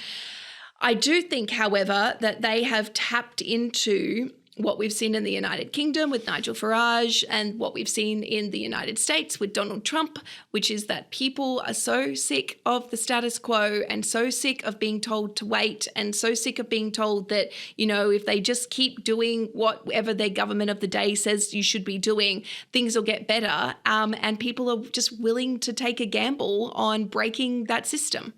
Speaker 3: I do think, however, that they have tapped into what we've seen in the United Kingdom with Nigel Farage and what we've seen in the United States with Donald Trump, which is that people are so sick of the status quo and so sick of being told to wait and so sick of being told that, if they just keep doing whatever their government of the day says you should be doing, things will get better. And people are just willing to take a gamble on breaking that system.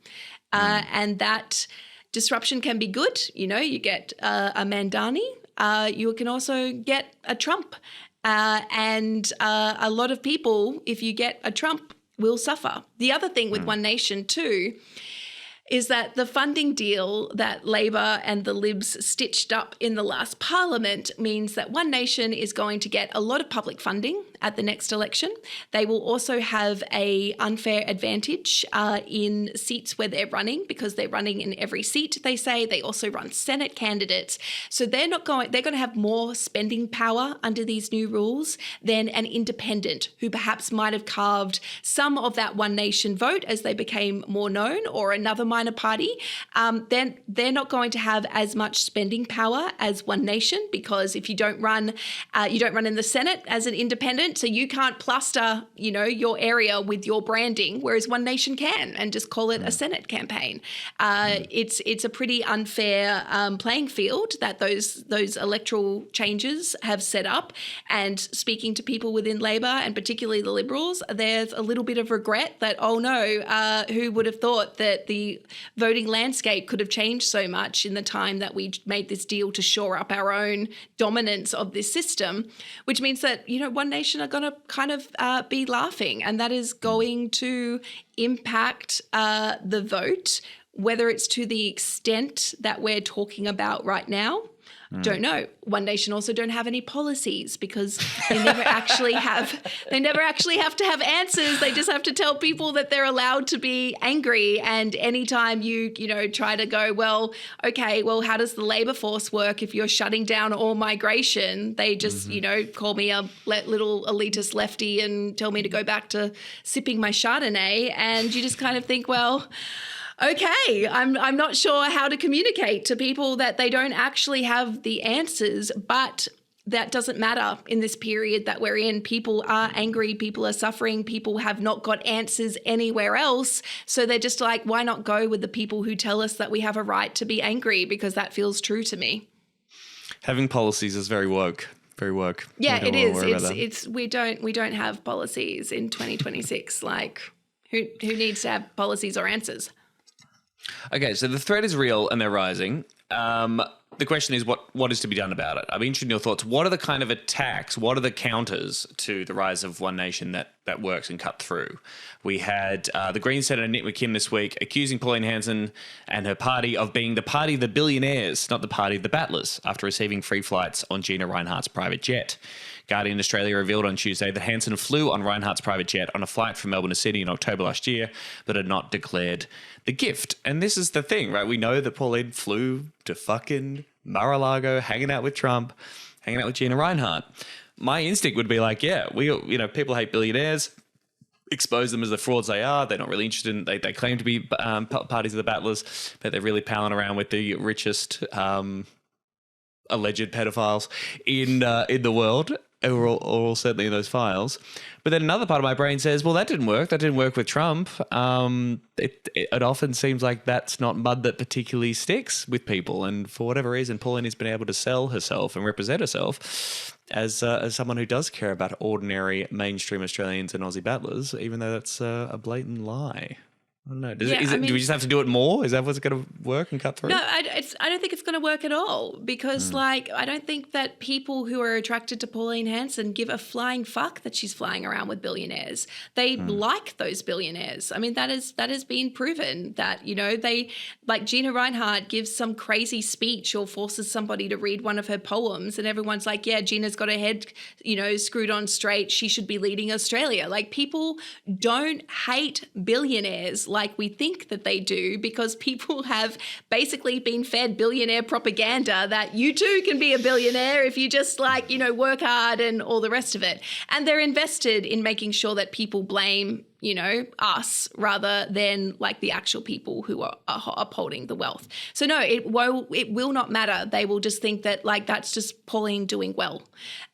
Speaker 3: And that disruption can be good. You get a Mandani. You can also get a Trump. And a lot of people, if you get a Trump, will suffer. The other thing with One Nation too is that the funding deal that Labor and the Libs stitched up in the last parliament means that One Nation is going to get a lot of public funding at the next election. They will also have a unfair advantage in seats where they're running, because they're running in every seat, they say. They also run Senate candidates. So they're going to have more spending power under these new rules than an independent who perhaps might have carved some of that One Nation vote as they became more known, or another minor party. Then they're not going to have as much spending power as One Nation, because if you don't run in the Senate as an independent, so you can't plaster, your area with your branding, whereas One Nation can, and just call it a Senate campaign. It's a pretty unfair playing field that those electoral changes have set up. And speaking to people within Labor, and particularly the Liberals, there's a little bit of regret that, oh no, who would have thought that the voting landscape could have changed so much in the time that we made this deal to shore up our own dominance of this system, which means that, One Nation are going to kind of be laughing, and that is going to impact the vote, whether it's to the extent that we're talking about right now. Don't know. One Nation also don't have any policies, because they never actually have to have answers. They just have to tell people that they're allowed to be angry. And anytime you try to go, well, okay, well, how does the labor force work if you're shutting down all migration? They just, call me a little elitist lefty and tell me to go back to sipping my Chardonnay. And you just kind of think, well, okay, I'm not sure how to communicate to people that they don't actually have the answers, but that doesn't matter in this period that we're in. People are angry, people are suffering, people have not got answers anywhere else. So they're just like, why not go with the people who tell us that we have a right to be angry, because that feels true to me.
Speaker 2: Having policies is very woke. Very woke.
Speaker 3: Yeah, it is. We don't have policies in 2026. Like, who needs to have policies or answers?
Speaker 2: Okay, so the threat is real and they're rising. The question is, what is to be done about it? I'm interested in your thoughts. What are the kind of attacks? What are the counters to the rise of One Nation that works and cut through? We had the Greens Senator Nick McKim this week accusing Pauline Hanson and her party of being the party of the billionaires, not the party of the battlers, after receiving free flights on Gina Rinehart's private jet. Guardian Australia revealed on Tuesday that Hanson flew on Rinehart's private jet on a flight from Melbourne to Sydney in October last year, but had not declared the gift. And this is the thing, right? We know that Pauline flew to fucking Mar-a-Lago, hanging out with Trump, hanging out with Gina Rinehart. My instinct would be like, yeah, people hate billionaires, expose them as the frauds they are. They're not really interested in, they claim to be parties of the battlers, but they're really palling around with the richest alleged pedophiles in the world, or certainly in those files. But then another part of my brain says, well, that didn't work. That didn't work with Trump. It often seems like that's not mud that particularly sticks with people. And for whatever reason, Pauline has been able to sell herself and represent herself as someone who does care about ordinary mainstream Australians and Aussie battlers, even though that's a blatant lie. I don't know. Do we just have to do it more? Is that what's going to work and cut through?
Speaker 3: No, I don't think it's going to work at all because, I don't think that people who are attracted to Pauline Hanson give a flying fuck that she's flying around with billionaires. They like those billionaires. I mean, that has been proven that, they, like Gina Reinhardt gives some crazy speech or forces somebody to read one of her poems and everyone's like, yeah, Gina's got her head, screwed on straight. She should be leading Australia. Like, people don't hate billionaires like we think that they do because people have basically been fed billionaire propaganda that you too can be a billionaire if you just work hard and all the rest of it. And they're invested in making sure that people blame us rather than like the actual people who are upholding the wealth. So no, it will not matter. They will just think that that's just Pauline doing well.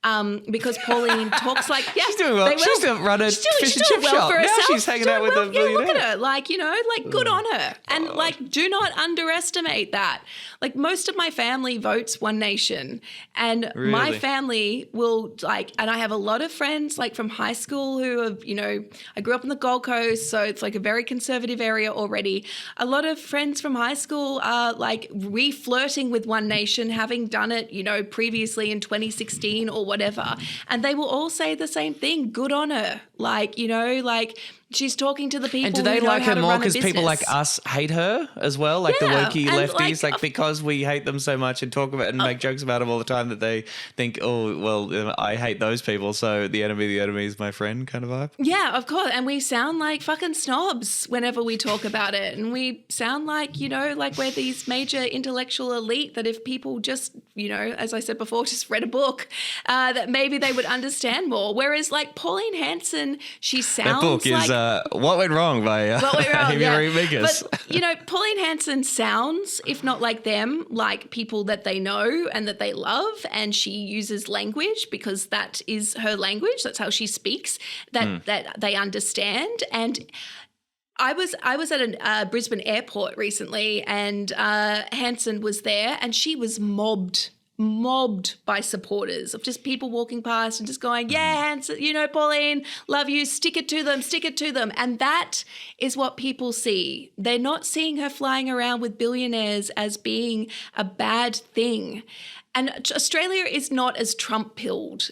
Speaker 3: Because Pauline talks like, yeah,
Speaker 2: she's doing well. She's still running a fish and chip shop. Now she's hanging out with a billionaire.
Speaker 3: Look at her, good on her. And do not underestimate that. Like, most of my family votes One Nation, and my family will and I have a lot of friends from high school who have, I grew up on the Gold Coast, so it's a very conservative area already. A lot of friends from high school are re-flirting with One Nation, having done it, previously in 2016 or whatever. And they will all say the same thing. Good on her. She's talking to the people.
Speaker 2: And do they
Speaker 3: who know
Speaker 2: like
Speaker 3: how
Speaker 2: her
Speaker 3: to
Speaker 2: more
Speaker 3: run a
Speaker 2: because people
Speaker 3: business.
Speaker 2: like us hate her as well? The woke lefties, because we hate them so much and talk about and make jokes about them all the time that they think, oh, well, I hate those people, so the enemy is my friend kind of vibe?
Speaker 3: Yeah, of course. And we sound like fucking snobs whenever we talk about it. And we sound like, we're these major intellectual elite that if people just, as I said before, just read a book, that maybe they would understand more. Whereas Pauline Hanson, she sounds
Speaker 2: That book is What Went Wrong by Amy Remeikis.
Speaker 3: But, Pauline Hanson sounds, if not like them, like people that they know and that they love, and she uses language because that is her language. That's how she speaks, that they understand. And I was at a Brisbane airport recently, and Hanson was there, and she was mobbed by supporters of just people walking past and just going, yeah, Hanson, Pauline, love you, stick it to them. And that is what people see. They're not seeing her flying around with billionaires as being a bad thing. And Australia is not as Trump-pilled,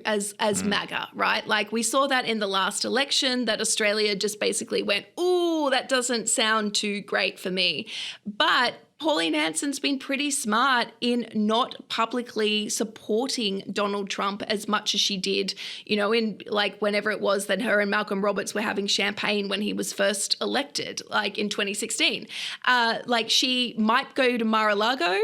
Speaker 3: as MAGA, right? We saw that in the last election, that Australia just basically went, ooh, that doesn't sound too great for me. But Pauline Hanson's been pretty smart in not publicly supporting Donald Trump as much as she did, in whenever it was that her and Malcolm Roberts were having champagne when he was first elected, in 2016. She might go to Mar-a-Lago,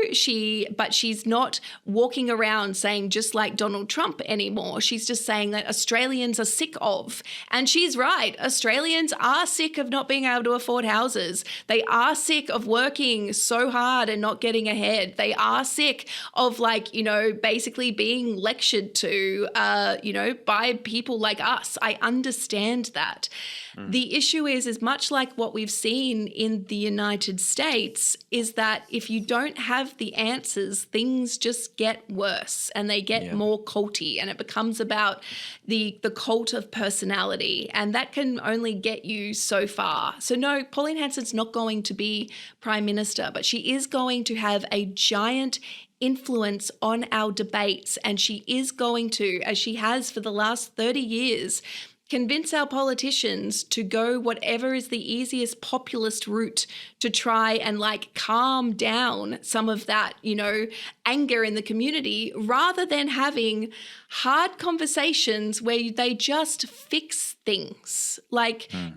Speaker 3: but she's not walking around saying just like Donald Trump anymore. She's just saying that Australians are sick of, and she's right. Australians are sick of not being able to afford houses. They are sick of working so hard and not getting ahead. They are sick of basically being lectured to, by people like us. I understand that. The issue is much like what we've seen in the United States, is that if you don't have the answers, things just get worse and they get more culty, and it becomes about the cult of personality, and that can only get you so far. So no, Pauline Hanson's not going to be Prime Minister, but she is going to have a giant influence on our debates, and she is going to, as she has for the last 30 years, convince our politicians to go whatever is the easiest populist route to try and calm down some of that, anger in the community, rather than having hard conversations where they just fix things.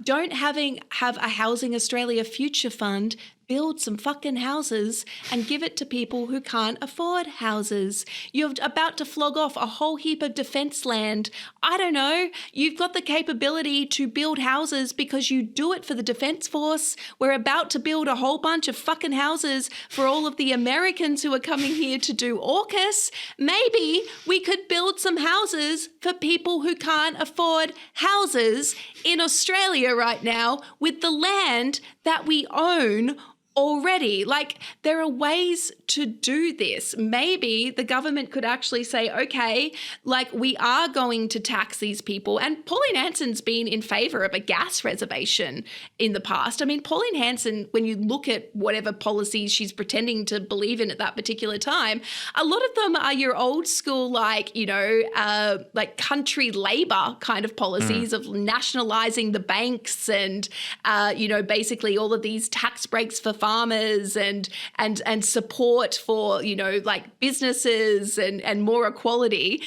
Speaker 3: Don't have a Housing Australia Future Fund, build some fucking houses and give it to people who can't afford houses. You're about to flog off a whole heap of defence land. I don't know. You've got the capability to build houses because you do it for the Defence Force. We're about to build a whole bunch of fucking houses for all of the Americans who are coming here to do AUKUS. Maybe we could build some houses for people who can't afford houses in Australia right now with the land that we own already. Like, there are ways to do this. Maybe the government could actually say, okay, like, we are going to tax these people. And Pauline Hanson's been in favor of a gas reservation in the past. I mean, Pauline Hanson, when you look at whatever policies she's pretending to believe in at that particular time, a lot of them are your old school, like, you know, like country Labor kind of policies of nationalizing the banks and, you know, basically all of these tax breaks for farmers and support for, you know, like businesses and more equality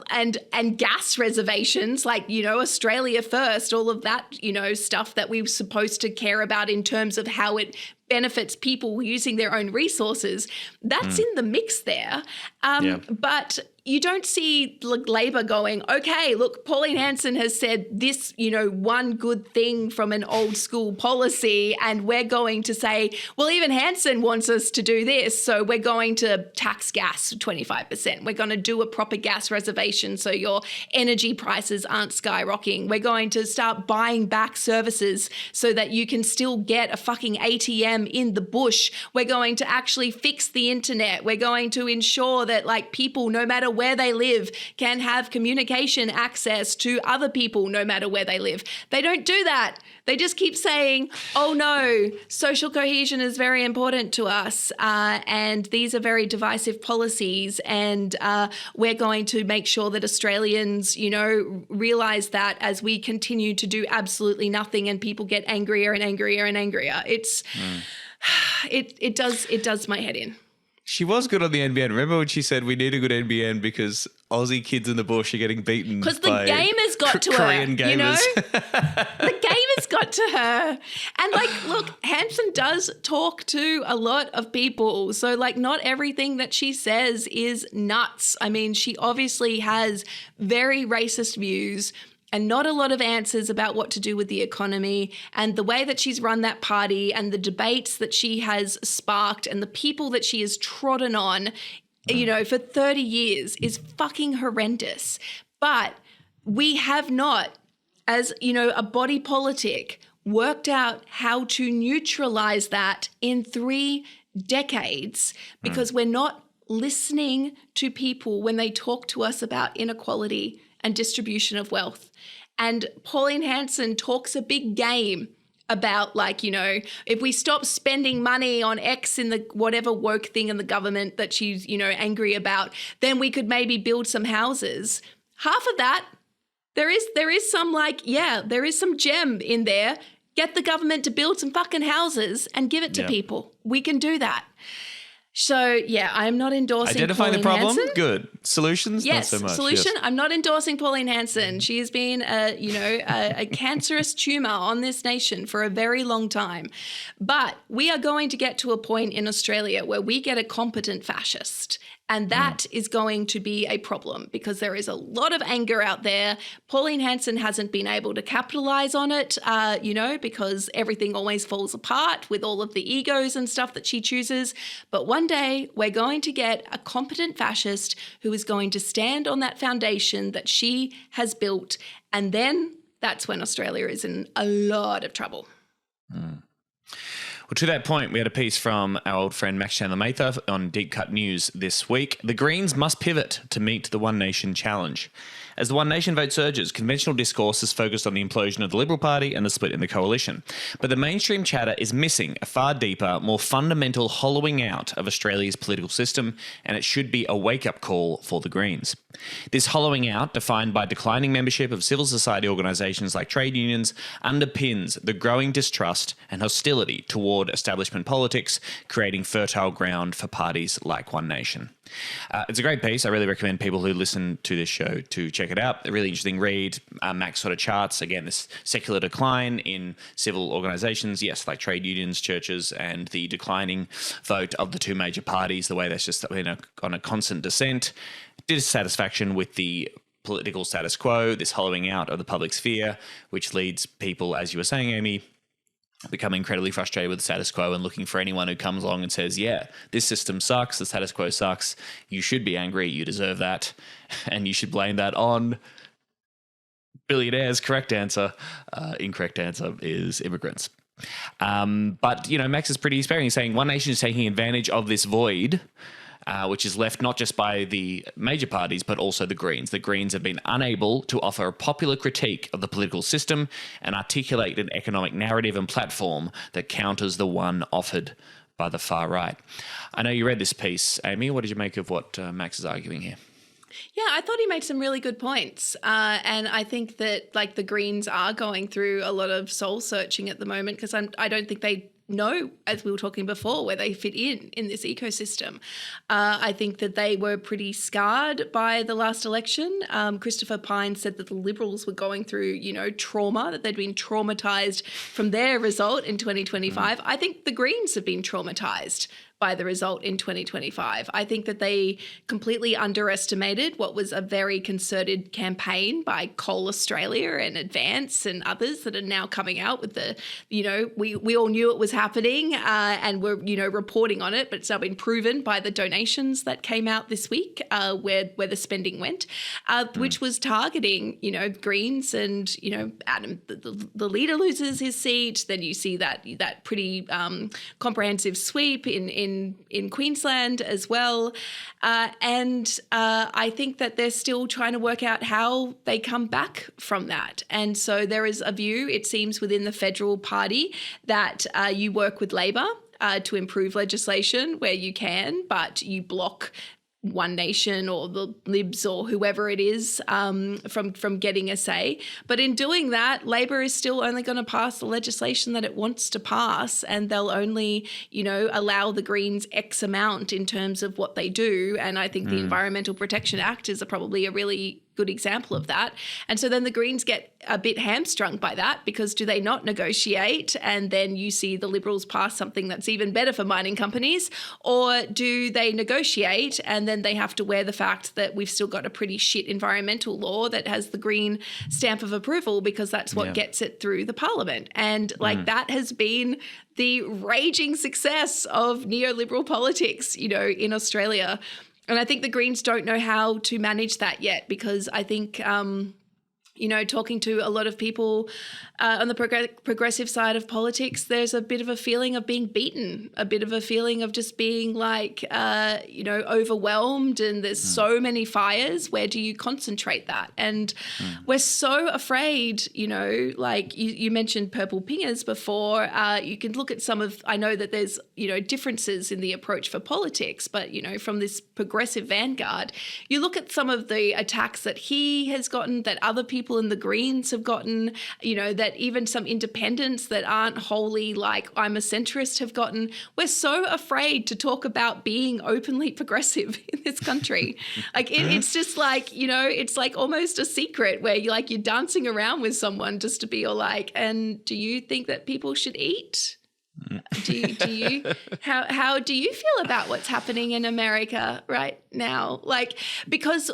Speaker 3: and gas reservations, like, you know, Australia first, all of that, you know, stuff that we're supposed to care about in terms of how it benefits people using their own resources. That's in the mix there. But you don't see Labor going, okay, look, Pauline Hanson has said this, you know, one good thing from an old school policy, and we're going to say, well, even Hanson wants us to do this, so we're going to tax gas 25%. We're going to do a proper gas reservation so your energy prices aren't skyrocketing. We're going to start buying back services so that you can still get a fucking ATM in the bush. We're going to actually fix the internet. We're going to ensure that, like, people, no matter where they live, can have communication access to other people no matter where they live. They don't do that. They just keep saying, oh no, social cohesion is very important to us, and these are very divisive policies, and we're going to make sure that Australians, you know, realise that as we continue to do absolutely nothing and people get angrier and angrier and angrier. It's it does my head in.
Speaker 2: She was good on the NBN. Remember when she said we need a good NBN because Aussie kids in the bush are getting beaten
Speaker 3: because the game has got to
Speaker 2: Korean
Speaker 3: her,
Speaker 2: gamers.
Speaker 3: You know? The game has got to her. And, like, look, Hanson does talk to a lot of people. So, like, not everything that she says is nuts. I mean, she obviously has very racist views and not a lot of answers about what to do with the economy, and the way that she's run that party and the debates that she has sparked and the people that she has trodden on, you know, for 30 years is fucking horrendous. But we have not, as, you know, a body politic, worked out how to neutralize that in 3 decades because we're not listening to people when they talk to us about inequality and distribution of wealth. And Pauline Hanson talks a big game about, like, you know, if we stop spending money on X in the whatever woke thing in the government that she's, you know, angry about, then we could maybe build some houses. Half of that, there is some, like, yeah, there is some gem in there. Get the government to build some fucking houses and give it to people. We can do that. So, yeah, I'm not endorsing
Speaker 2: Identifying
Speaker 3: Pauline
Speaker 2: the problem?
Speaker 3: Hanson.
Speaker 2: Good. Solutions?
Speaker 3: Yes,
Speaker 2: not so much.
Speaker 3: solution.
Speaker 2: Yes.
Speaker 3: I'm not endorsing Pauline Hanson. She has been a cancerous tumor on this nation for a very long time. But we are going to get to a point in Australia where we get a competent fascist. And that is going to be a problem because there is a lot of anger out there. Pauline Hanson hasn't been able to capitalize on it, you know, because everything always falls apart with all of the egos and stuff that she chooses. But one day we're going to get a competent fascist who is going to stand on that foundation that she has built. And then that's when Australia is in a lot of trouble.
Speaker 2: Well, to that point, we had a piece from our old friend Max Chandler-Mather on Deep Cut News this week. The Greens must pivot to meet the One Nation challenge. As the One Nation vote surges, conventional discourse is focused on the implosion of the Liberal Party and the split in the coalition. But the mainstream chatter is missing a far deeper, more fundamental hollowing out of Australia's political system, and it should be a wake-up call for the Greens. This hollowing out, defined by declining membership of civil society organisations like trade unions, underpins the growing distrust and hostility toward establishment politics, creating fertile ground for parties like One Nation. It's a great piece. I really recommend people who listen to this show to check it out. A really interesting read. Max sort of charts, again, this secular decline in civil organisations, yes, like trade unions, churches, and the declining vote of the two major parties, the way that's just on a constant descent. Dissatisfaction with the political status quo, this hollowing out of the public sphere, which leads people, as you were saying, Amy, become incredibly frustrated with the status quo and looking for anyone who comes along and says, yeah, this system sucks, the status quo sucks, you should be angry, you deserve that, and you should blame that on billionaires. Correct answer. Incorrect answer is immigrants. But, Max is pretty sparing. He's saying one nation is taking advantage of this void, which is left not just by the major parties, but also the Greens. The Greens have been unable to offer a popular critique of the political system and articulate an economic narrative and platform that counters the one offered by the far right. I know you read this piece, Amy. What did you make of what Max is arguing here?
Speaker 3: Yeah, I thought he made some really good points. And I think that the Greens are going through a lot of soul searching at the moment because I don't think they know, as we were talking before, where they fit in this ecosystem. I think that they were pretty scarred by the last election. Christopher Pine said that the Liberals were going through, trauma, that they'd been traumatised from their result in 2025. I think the Greens have been traumatised by the result in 2025. I think that they completely underestimated what was a very concerted campaign by Coal Australia and Advance and others that are now coming out with the, we all knew it was happening and we're, reporting on it, but it's now been proven by the donations that came out this week where the spending went, which was targeting, Greens and, Adam, the leader loses his seat. Then you see that pretty comprehensive sweep in Queensland as well. And I think that they're still trying to work out how they come back from that. And so there is a view, it seems, within the federal party that you work with Labor to improve legislation where you can, but you block One Nation or the Libs or whoever it is from getting a say. But in doing that, Labor is still only going to pass the legislation that it wants to pass, and they'll only, allow the Greens X amount in terms of what they do. And I think the Environmental Protection Act is probably a really good example of that. And so then the Greens get a bit hamstrung by that because do they not negotiate? And then you see the Liberals pass something that's even better for mining companies, or do they negotiate and then they have to wear the fact that we've still got a pretty shit environmental law that has the green stamp of approval because that's what gets it through the parliament. And that has been the raging success of neoliberal politics, in Australia. And I think the Greens don't know how to manage that yet because I think, talking to a lot of people on the progressive side of politics, there's a bit of a feeling of being beaten, a bit of a feeling of just being overwhelmed, and there's so many fires. Where do you concentrate that? And we're so afraid, you mentioned purple pingers before. You can look at I know that there's, differences in the approach for politics, but, from this progressive vanguard, you look at some of the attacks that he has gotten, that other people in the Greens have gotten, that even some independents that aren't wholly I'm a centrist have gotten. We're so afraid to talk about being openly progressive in this country. It's just it's almost a secret where you're dancing around with someone just to be and do you think that people should eat? Do you how do you feel about what's happening in America right now? Because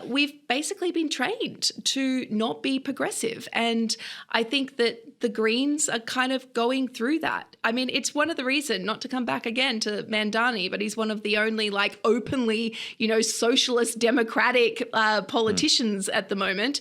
Speaker 3: we've basically been trained to not be progressive, and I think that the Greens are kind of going through that. I mean, it's one of the reasons, not to come back again to Mandani, but he's one of the only openly, socialist democratic politicians at the moment.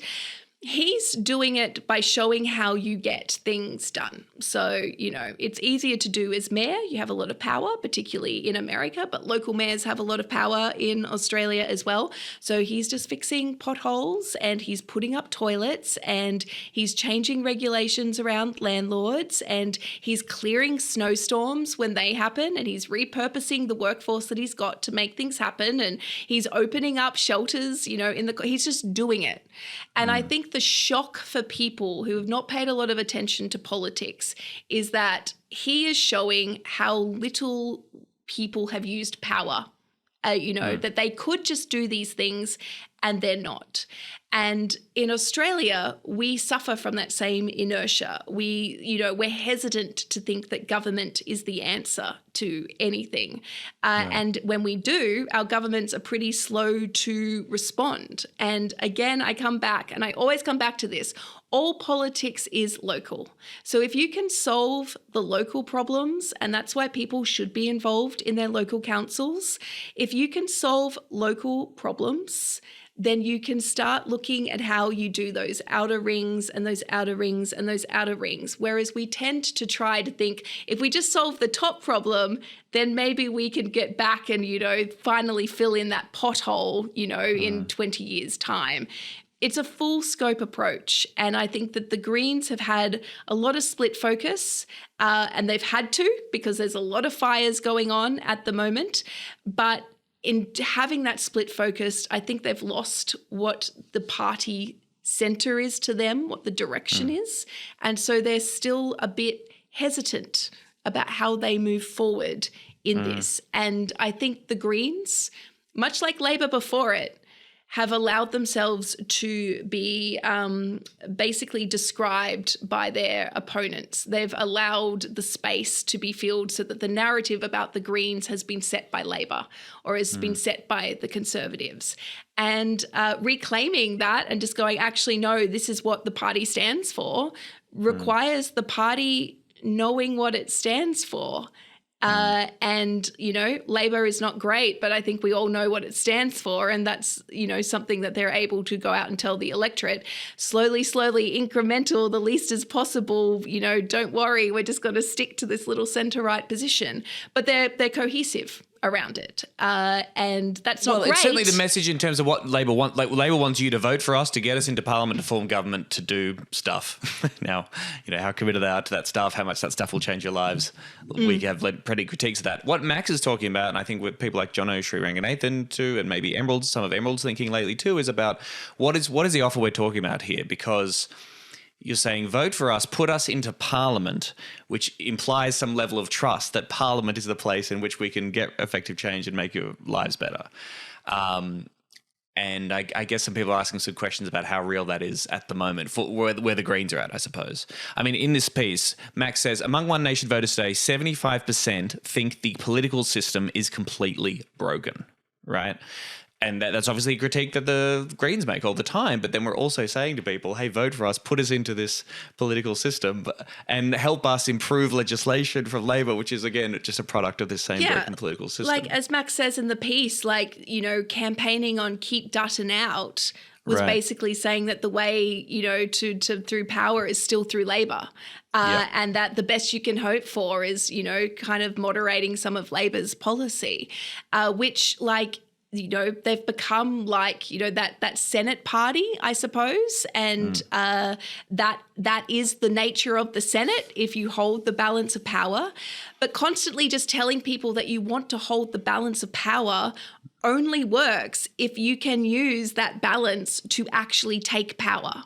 Speaker 3: He's doing it by showing how you get things done. So, it's easier to do as mayor. You have a lot of power, particularly in America, but local mayors have a lot of power in Australia as well. So he's just fixing potholes and he's putting up toilets and he's changing regulations around landlords and he's clearing snowstorms when they happen and he's repurposing the workforce that he's got to make things happen, and he's opening up shelters, he's just doing it. And I think the shock for people who have not paid a lot of attention to politics is that he is showing how little people have used power, that they could just do these things and they're not. And in Australia, we suffer from that same inertia. We're hesitant to think that government is the answer to anything. And when we do, our governments are pretty slow to respond. And again, I always come back to this. All politics is local. So if you can solve the local problems, and that's why people should be involved in their local councils, if you can solve local problems, then you can start looking at how you do those outer rings and those outer rings and those outer rings. Whereas we tend to try to think if we just solve the top problem, then maybe we can get back and, finally fill in that pothole, in 20 years' time. It's a full scope approach. And I think that the Greens have had a lot of split focus, and they've had to because there's a lot of fires going on at the moment. But in having that split focus, I think they've lost what the party centre is to them, what the direction is. And so they're still a bit hesitant about how they move forward in this. And I think the Greens, much like Labor before it, have allowed themselves to be basically described by their opponents. They've allowed the space to be filled so that the narrative about the Greens has been set by Labor or has been set by the Conservatives. And reclaiming that and just going, actually, no, this is what the party stands for, requires the party knowing what it stands for. And, Labor is not great, but I think we all know what it stands for. And that's, something that they're able to go out and tell the electorate, slowly, incremental, the least as possible, don't worry, we're just going to stick to this little centre-right position. But they're cohesive around it. And that's not great.
Speaker 2: It's certainly the message in terms of what Labor wants. Like, Labor wants you to vote for us to get us into Parliament to form government to do stuff. Now, how committed they are to that stuff, how much that stuff will change your lives. We have led pretty critiques of that. What Max is talking about, and I think with people like Jono, Sri Ranganathan too, and maybe Emerald's, some of Emerald's thinking lately too, is about what is the offer we're talking about here? Because you're saying vote for us, put us into Parliament, which implies some level of trust that Parliament is the place in which we can get effective change and make your lives better. And I guess some people are asking some questions about how real that is at the moment, for where the Greens are at, I suppose. I mean, in this piece, Max says, among One Nation voters today, 75% think the political system is completely broken, right? And that's obviously a critique that the Greens make all the time. But then we're also saying to people, hey, vote for us, put us into this political system and help us improve legislation from Labor, which is, again, just a product of this same broken political system.
Speaker 3: Like, as Max says in the piece, campaigning on keep Dutton out was basically saying that the way, to through power is still through Labor. And that the best you can hope for is, kind of moderating some of Labor's policy, which, they've become that Senate party, I suppose, and that is the nature of the Senate if you hold the balance of power. But constantly just telling people that you want to hold the balance of power only works if you can use that balance to actually take power.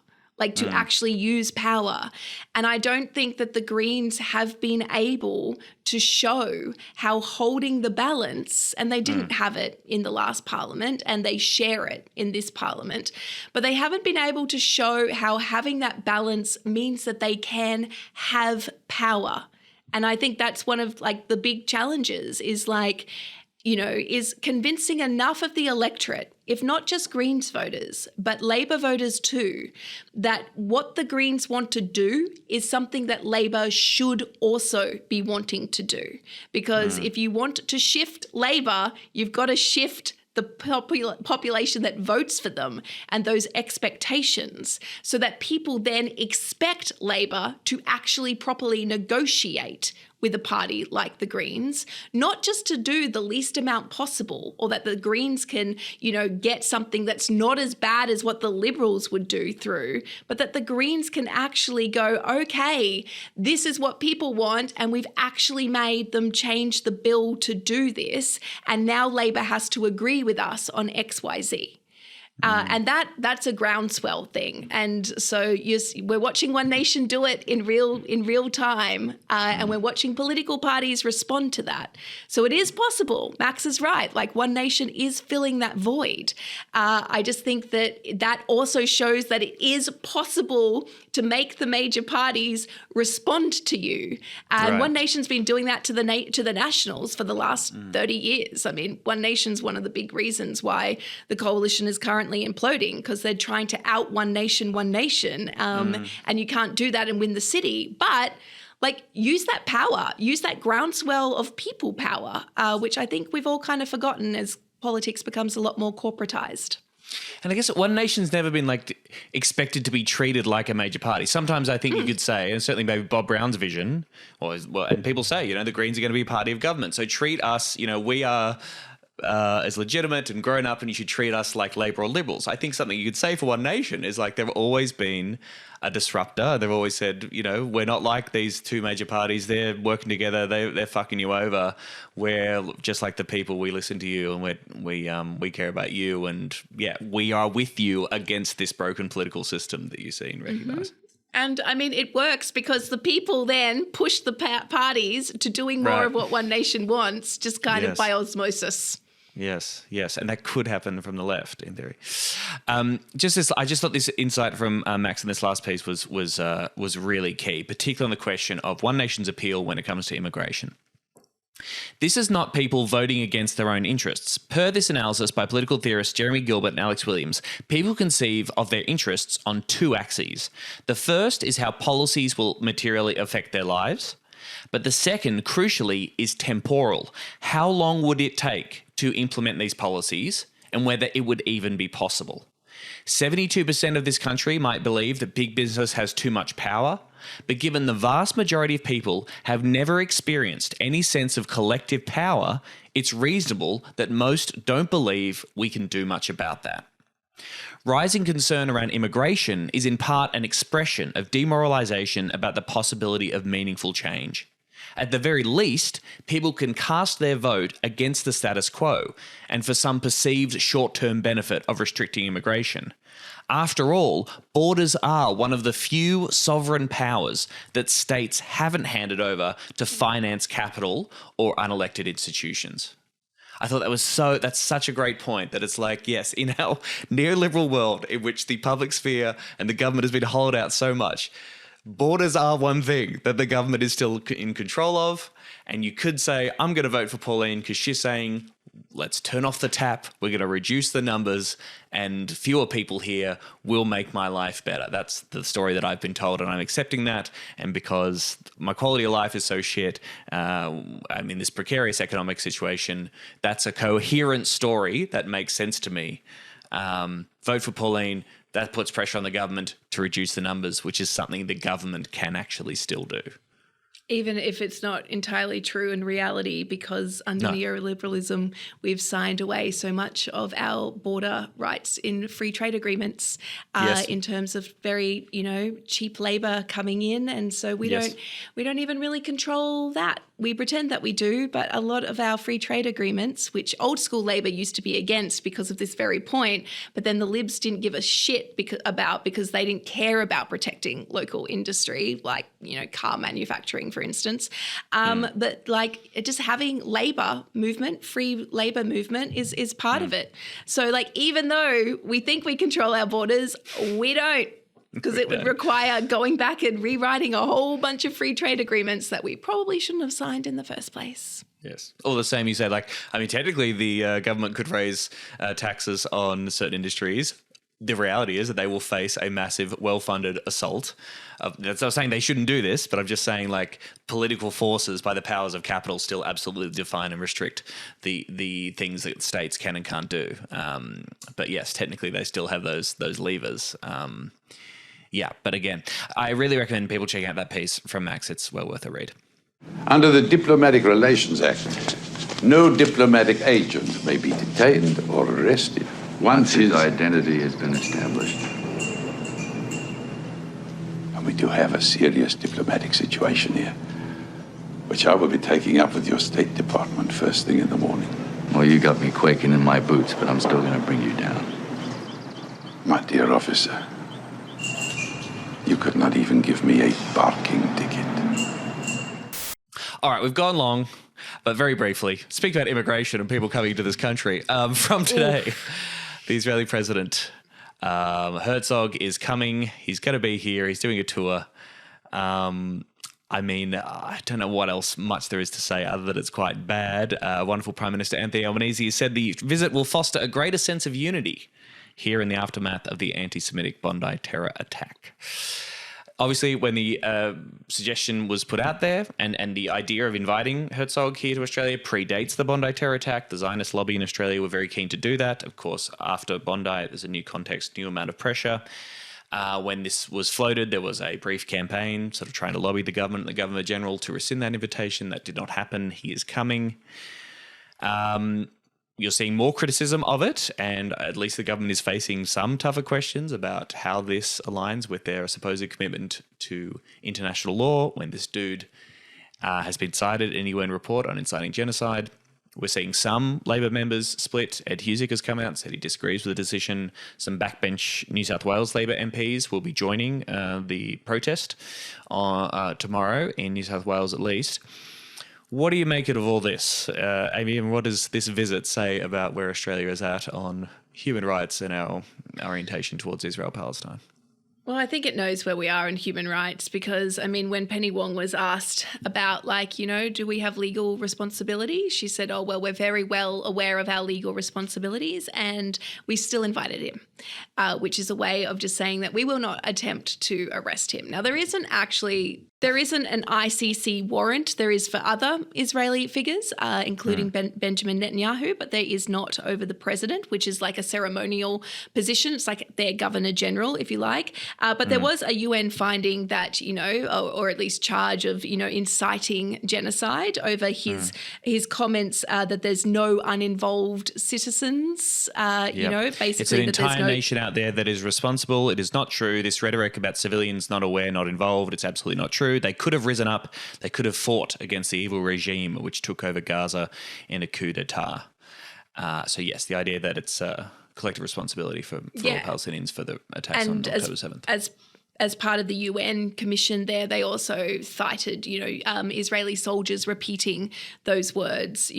Speaker 3: To actually use power. And I don't think that the Greens have been able to show how holding the balance, and they didn't have it in the last Parliament, and they share it in this Parliament, but they haven't been able to show how having that balance means that they can have power. And I think that's one of the big challenges is is convincing enough of the electorate, if not just Greens voters, but Labor voters too, that what the Greens want to do is something that Labor should also be wanting to do. Because if you want to shift Labor, you've got to shift the population that votes for them and those expectations so that people then expect Labor to actually properly negotiate with a party like the Greens, not just to do the least amount possible or that the Greens can, get something that's not as bad as what the Liberals would do through, but that the Greens can actually go, okay, this is what people want and we've actually made them change the bill to do this and now Labor has to agree with us on XYZ. And that's a groundswell thing. And so we're watching One Nation do it in real time, and we're watching political parties respond to that. So it is possible. Max is right. One Nation is filling that void. I just think that also shows that it is possible to make the major parties respond to you. And One Nation's been doing that to the Nationals for the last 30 years. I mean, One Nation's one of the big reasons why the coalition is currently imploding, because they're trying to out One Nation, and you can't do that and win the city. But use that power, use that groundswell of people power, which I think we've all kind of forgotten as politics becomes a lot more corporatized.
Speaker 2: And I guess One Nation's never been like expected to be treated like a major party. Sometimes I think you could say, and certainly maybe Bob Brown's vision, and people say, the Greens are going to be a party of government. So treat us, we are as legitimate and grown up, and you should treat us like Labor or Liberals. I think something you could say for One Nation is like they've always been a disruptor. They've always said, we're not like these two major parties. They're working together. They're fucking you over. We're just like the people. We listen to you, and we care about you. And yeah, we are with you against this broken political system that you see and recognise.
Speaker 3: And I mean, it works because the people then push the parties to doing more of what One Nation wants, just kind of by osmosis.
Speaker 2: Yes, and that could happen from the left, in theory. I just thought this insight from Max in this last piece was really key, particularly on the question of One Nation's appeal when it comes to immigration. This is not people voting against their own interests. Per this analysis by political theorists Jeremy Gilbert and Alex Williams, people conceive of their interests on two axes. The first is how policies will materially affect their lives. But the second, crucially, is temporal. How long would it take to implement these policies, and whether it would even be possible? 72% of this country might believe that big business has too much power, but given the vast majority of people have never experienced any sense of collective power, it's reasonable that most don't believe we can do much about that. Rising concern around immigration is in part an expression of demoralisation about the possibility of meaningful change. At the very least, people can cast their vote against the status quo and for some perceived short-term benefit of restricting immigration. After all, borders are one of the few sovereign powers that states haven't handed over to finance capital or unelected institutions. I thought that's such a great point, that it's like, yes, in our neoliberal world in which the public sphere and the government has been hollowed out so much, borders are one thing that the government is still in control of. And you could say, I'm going to vote for Pauline because she's saying, let's turn off the tap. We're going to reduce the numbers and fewer people here will make my life better. That's the story that I've been told, and I'm accepting that. And because my quality of life is so shit, I'm in this precarious economic situation, that's a coherent story that makes sense to me. Vote for Pauline. That puts pressure on the government to reduce the numbers, which is something the government can actually still do.
Speaker 3: Even if it's not entirely true in reality, because under neoliberalism, we've signed away so much of our border rights in free trade agreements in terms of very, cheap labour coming in. And so we don't even really control that. We pretend that we do, but a lot of our free trade agreements, which old school Labor used to be against because of this very point, but then the Libs didn't give a shit because they didn't care about protecting local industry, like, car manufacturing, for instance. But like just having labor movement, free labor movement is part of it. So like, even though we think we control our borders, we don't. Because it would require going back and rewriting a whole bunch of free trade agreements that we probably shouldn't have signed in the first place.
Speaker 2: Yes. All the same, you say, technically the government could raise taxes on certain industries. The reality is that they will face a massive, well-funded assault. That's not saying they shouldn't do this, but I'm just saying political forces by the powers of capital still absolutely define and restrict the things that states can and can't do. But yes, technically they still have those levers. Yeah, but again, I really recommend people checking out that piece from Max. It's well worth a read.
Speaker 10: Under the Diplomatic Relations Act, no diplomatic agent may be detained or arrested once his identity has been established. And we do have a serious diplomatic situation here, which I will be taking up with your State Department first thing in the morning.
Speaker 11: Well, you got me quaking in my boots, but I'm still going to bring you down.
Speaker 10: My dear officer, you could not even give me a parking ticket.
Speaker 2: All right, we've gone long, but very briefly, speak about immigration and people coming into this country. From today, the Israeli President Herzog is coming. He's going to be here. He's doing a tour. I don't know what else much there is to say other than it's quite bad. Wonderful Prime Minister Anthony Albanese has said the visit will foster a greater sense of unity here in the aftermath of the anti-Semitic Bondi terror attack. Obviously, when the suggestion was put out there and the idea of inviting Herzog here to Australia predates the Bondi terror attack, the Zionist lobby in Australia were very keen to do that. Of course, after Bondi, there's a new context, new amount of pressure. When this was floated, there was a brief campaign sort of trying to lobby the government and the Governor General to rescind that invitation. That did not happen. He is coming. You're seeing more criticism of it, and at least the government is facing some tougher questions about how this aligns with their supposed commitment to international law when this dude has been cited in a UN report on inciting genocide. We're seeing some Labor members split. Ed Husic has come out and said he disagrees with the decision. Some backbench New South Wales Labor MPs will be joining the protest tomorrow in New South Wales at least. What do you make it of all this, Amy, and what does this visit say about where Australia is at on human rights and our orientation towards Israel-Palestine?
Speaker 3: Well, I think it knows where we are in human rights because, I mean, when Penny Wong was asked about, do we have legal responsibility? She said, oh, well, we're very well aware of our legal responsibilities and we still invited him, which is a way of just saying that we will not attempt to arrest him. Now, there isn't an ICC warrant. There is for other Israeli figures, including Benjamin Netanyahu, but there is not over the president, which is like a ceremonial position. It's like their governor general, if you like. But there was a UN finding that, or at least charge of, inciting genocide over his comments that there's no uninvolved citizens, basically.
Speaker 2: It's an entire nation out there that is responsible. It is not true. This rhetoric about civilians not aware, not involved, it's absolutely not true. They could have risen up. They could have fought against the evil regime which took over Gaza in a coup d'etat. So, yes, the idea that it's collective responsibility for all Palestinians for the attacks on October 7th.
Speaker 3: As part of the UN commission there, they also cited, Israeli soldiers repeating those words,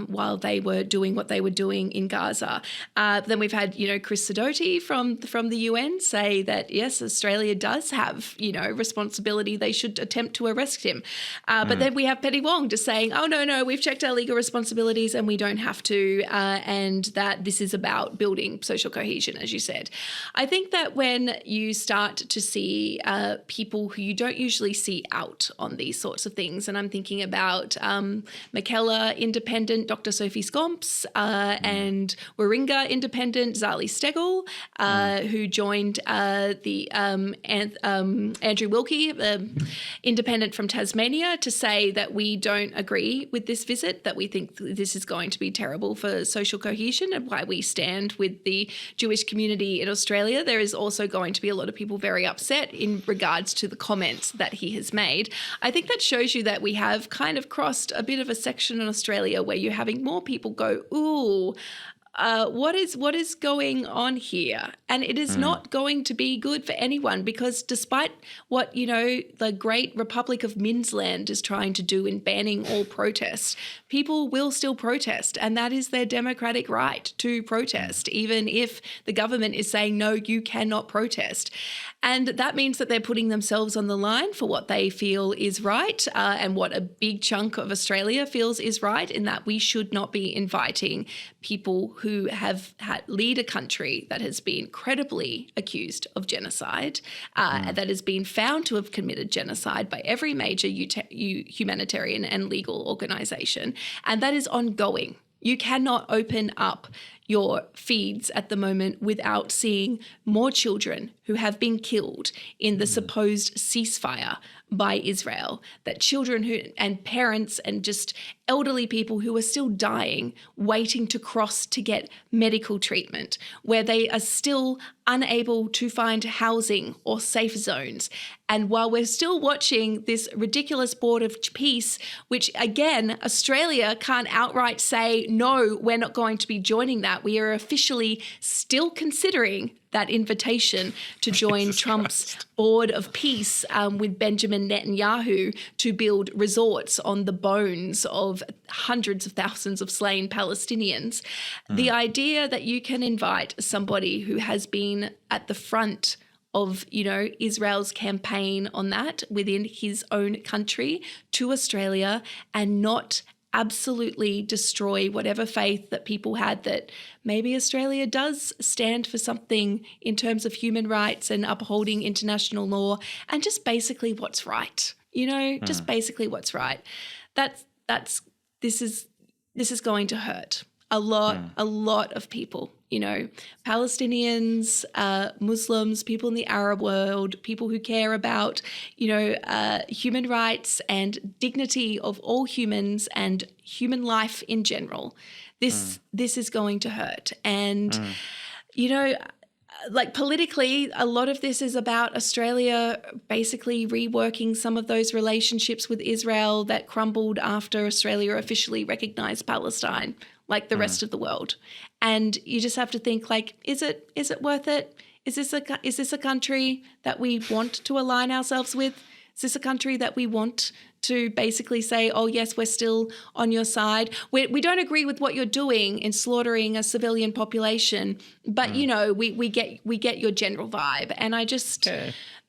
Speaker 3: while they were doing what they were doing in Gaza. Then we've had, Chris Sidoti from the UN say that, yes, Australia does have, responsibility. They should attempt to arrest him. But then we have Penny Wong just saying, oh, no, we've checked our legal responsibilities and we don't have to, and that this is about building social cohesion, as you said. I think that when you start to see people who you don't usually see out on these sorts of things. And I'm thinking about Makela Independent, Dr. Sophie Scomps, and Warringah Independent, Zali Stegel, who joined the Andrew Wilkie, Independent from Tasmania, to say that we don't agree with this visit, that we think this is going to be terrible for social cohesion and why we stand with the Jewish community in Australia. There is also going to be a lot of people very upset in regards to the comments that he has made. I think that shows you that we have kind of crossed a bit of a section in Australia where you're having more people go, ooh, what is going on here? And it is not going to be good for anyone because despite what, the great Republic of Minzland is trying to do in banning all protests, people will still protest, and that is their democratic right to protest, even if the government is saying, no, you cannot protest. And that means that they're putting themselves on the line for what they feel is right and what a big chunk of Australia feels is right, in that we should not be inviting people who have lead a country that has been credibly accused of genocide, that has been found to have committed genocide by every major humanitarian and legal organisation, and that is ongoing. You cannot open up your feeds at the moment without seeing more children who have been killed in the supposed ceasefire by Israel, that children and parents and just elderly people who are still dying, waiting to cross to get medical treatment, where they are still unable to find housing or safe zones. And while we're still watching this ridiculous board of peace, which again, Australia can't outright say, no, we're not going to be joining that. We are officially still considering that invitation to join Trump's board of peace with Benjamin Netanyahu to build resorts on the bones of hundreds of thousands of slain Palestinians. The idea that you can invite somebody who has been at the front of, Israel's campaign on that within his own country to Australia and not absolutely destroy whatever faith that people had that maybe Australia does stand for something in terms of human rights and upholding international law and just basically what's right, just basically what's right. This is going to hurt a lot of people, Palestinians, Muslims, people in the Arab world, people who care about, human rights and dignity of all humans and human life in general. This is going to hurt. And, politically, a lot of this is about Australia basically reworking some of those relationships with Israel that crumbled after Australia officially recognised Palestine, like the rest of the world. And you just have to think, is it worth it? Is this a country that we want to align ourselves with? Is this a country that we want to basically say, oh, yes, we're still on your side? We don't agree with what you're doing in slaughtering a civilian population, but, we get your general vibe. And I just...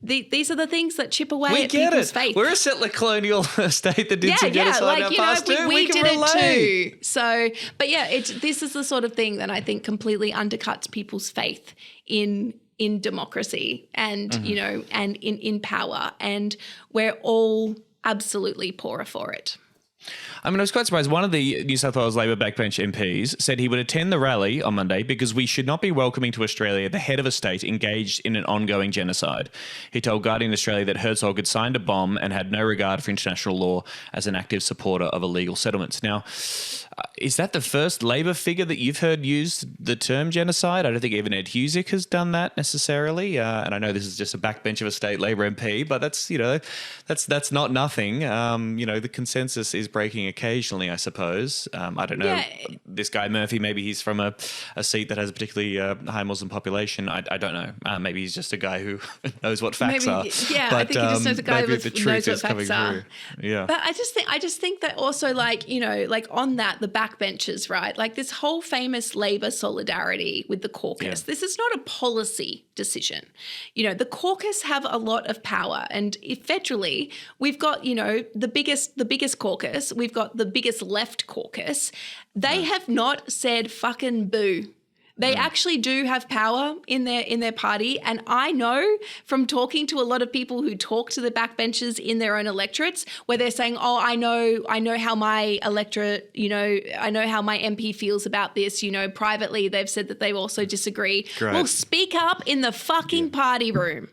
Speaker 3: these are the things that chip away at people's faith.
Speaker 2: We're a settler colonial state that did some genocide in our past too.
Speaker 3: We
Speaker 2: can
Speaker 3: did
Speaker 2: relate.
Speaker 3: it too. So, but this is the sort of thing that I think completely undercuts people's faith in democracy and, and in power. And we're all absolutely poorer for it.
Speaker 2: I was quite surprised. One of the New South Wales Labor backbench MPs said he would attend the rally on Monday because we should not be welcoming to Australia the head of a state engaged in an ongoing genocide. He told Guardian Australia that Herzog had signed a bomb and had no regard for international law as an active supporter of illegal settlements. Now, is that the first Labor figure that you've heard use the term genocide? I don't think even Ed Husick has done that necessarily. And I know this is just a backbench of a state Labor MP, but that's not nothing. The consensus is breaking occasionally, I suppose. I don't know. Yeah. This guy Murphy, maybe he's from a seat that has a particularly high Muslim population. I don't know. Maybe he's just a guy who knows what facts are.
Speaker 3: Yeah,
Speaker 2: but,
Speaker 3: I think he just knows a guy who knows what facts are.
Speaker 2: Yeah.
Speaker 3: But I just think that also on that, the backbenchers, right? Like this whole famous Labor solidarity with the caucus. Yeah. This is not a policy decision. The caucus have a lot of power, and federally, we've got the biggest caucus. We've got the biggest left caucus. They have not said fucking boo. They actually do have power in their party. And I know from talking to a lot of people who talk to the backbenchers in their own electorates where they're saying, oh, I know how my electorate, I know how my MP feels about this. Privately, they've said that they also disagree.
Speaker 2: Great.
Speaker 3: Well, speak up in the fucking party room.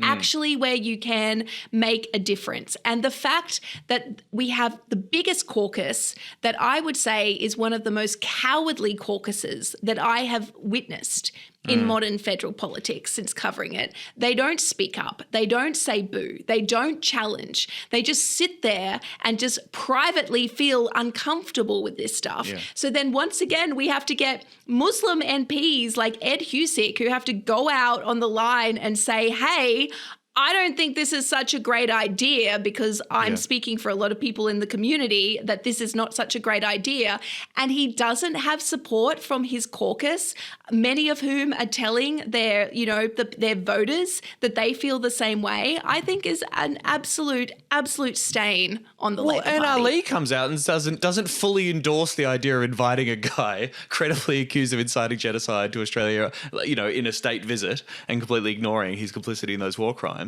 Speaker 3: Actually where you can make a difference. And the fact that we have the biggest caucus that I would say is one of the most cowardly caucuses that I have witnessed in modern federal politics since covering it. They don't speak up. They don't say boo. They don't challenge. They just sit there and just privately feel uncomfortable with this stuff. Yeah. So then once again, we have to get Muslim MPs like Ed Husick who have to go out on the line and say, hey, I don't think this is such a great idea because I'm speaking for a lot of people in the community that this is not such a great idea. And he doesn't have support from his caucus, many of whom are telling their voters that they feel the same way, I think is an absolute stain on the Labor Party.
Speaker 2: And Ali comes out and doesn't fully endorse the idea of inviting a guy credibly accused of inciting genocide to Australia, in a state visit and completely ignoring his complicity in those war crimes.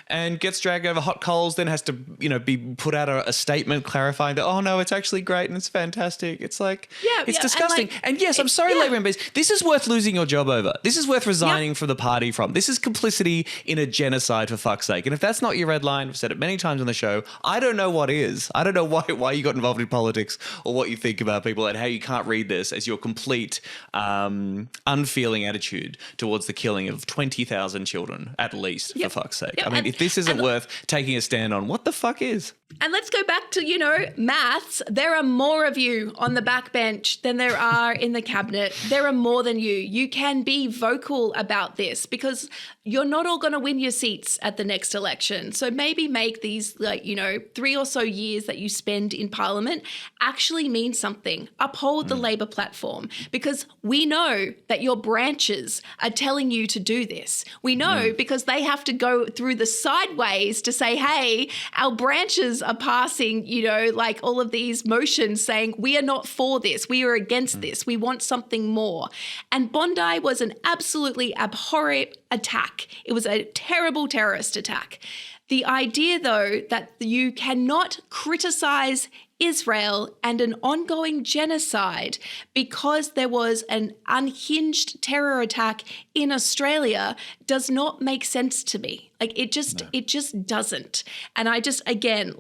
Speaker 2: And gets dragged over hot coals, then has to, be put out a statement clarifying that, oh no, it's actually great and it's fantastic. It's it's disgusting. And yes, I'm sorry, Labor MPs, this is worth losing your job over. This is worth resigning from the party from. This is complicity in a genocide, for fuck's sake. And if that's not your red line, I've said it many times on the show, I don't know what is. I don't know why you got involved in politics or what you think about people and how you can't read this as your complete unfeeling attitude towards the killing of 20,000 children, at least, for fuck's sake.
Speaker 3: Yep.
Speaker 2: I mean, if this isn't worth taking a stand on, what the fuck is?
Speaker 3: And let's go back to, maths. There are more of you on the backbench than there are in the cabinet. There are more than you. You can be vocal about this because you're not all going to win your seats at the next election. So maybe make these 3 or so years that you spend in Parliament actually mean something. Uphold the Labor platform because we know that your branches are telling you to do this. We know because they have to go followed through the sideways to say, hey, our branches are passing, like all of these motions saying we are not for this. We are against this. We want something more. And Bondi was an absolutely abhorrent attack. It was a terrible terrorist attack. The idea, though, that you cannot criticize Israel and an ongoing genocide because there was an unhinged terror attack in Australia does not make sense to me. Like it just doesn't. And I just, again,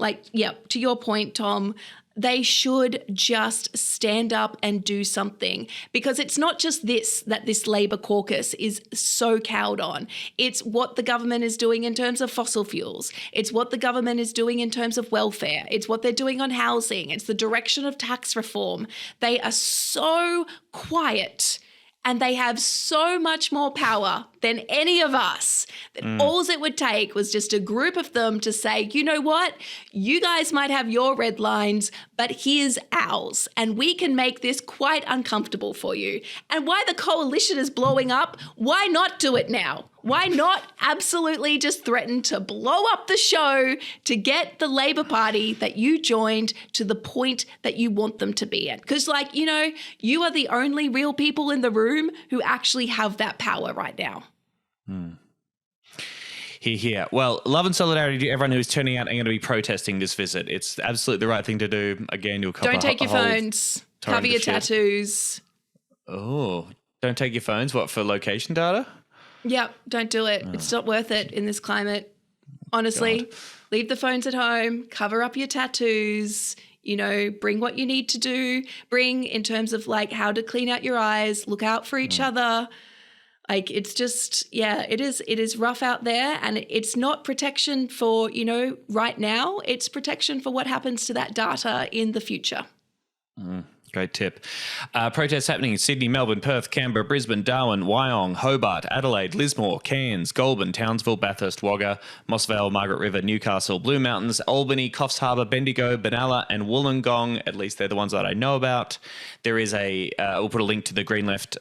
Speaker 3: to your point, Tom, they should just stand up and do something, because it's not just this that this Labor caucus is so cowed on. It's what the government is doing in terms of fossil fuels. It's what the government is doing in terms of welfare. It's what they're doing on housing. It's the direction of tax reform. They are so quiet and they have so much more power than any of us that all it would take was just a group of them to say, you know what, you guys might have your red lines, but here's ours. And we can make this quite uncomfortable for you. And why the coalition is blowing up, why not do it now? Why not absolutely just threaten to blow up the show to get the Labor Party that you joined to the point that you want them to be at? Because, you are the only real people in the room who actually have that power right now.
Speaker 2: Here. Well, love and solidarity to everyone who's turning out and going to be protesting this visit. It's absolutely the right thing to do. Again, you'll cover.
Speaker 3: Don't take your phones. Cover your tattoos.
Speaker 2: Oh, don't take your phones. What, for location data?
Speaker 3: Yep, don't do it. It's not worth it in this climate. Honestly, leave the phones at home, cover up your tattoos, bring what you need to do, bring in terms of how to clean out your eyes, look out for each other. It's just, it is rough out there, and it's not protection for, right now. It's protection for what happens to that data in the future.
Speaker 2: Great tip. Protests happening in Sydney, Melbourne, Perth, Canberra, Brisbane, Darwin, Wyong, Hobart, Adelaide, Lismore, Cairns, Goulburn, Townsville, Bathurst, Wagga, Moss Vale, Margaret River, Newcastle, Blue Mountains, Albany, Coffs Harbour, Bendigo, Benalla and Wollongong. At least they're the ones that I know about. There is we'll put a link to the Green Left,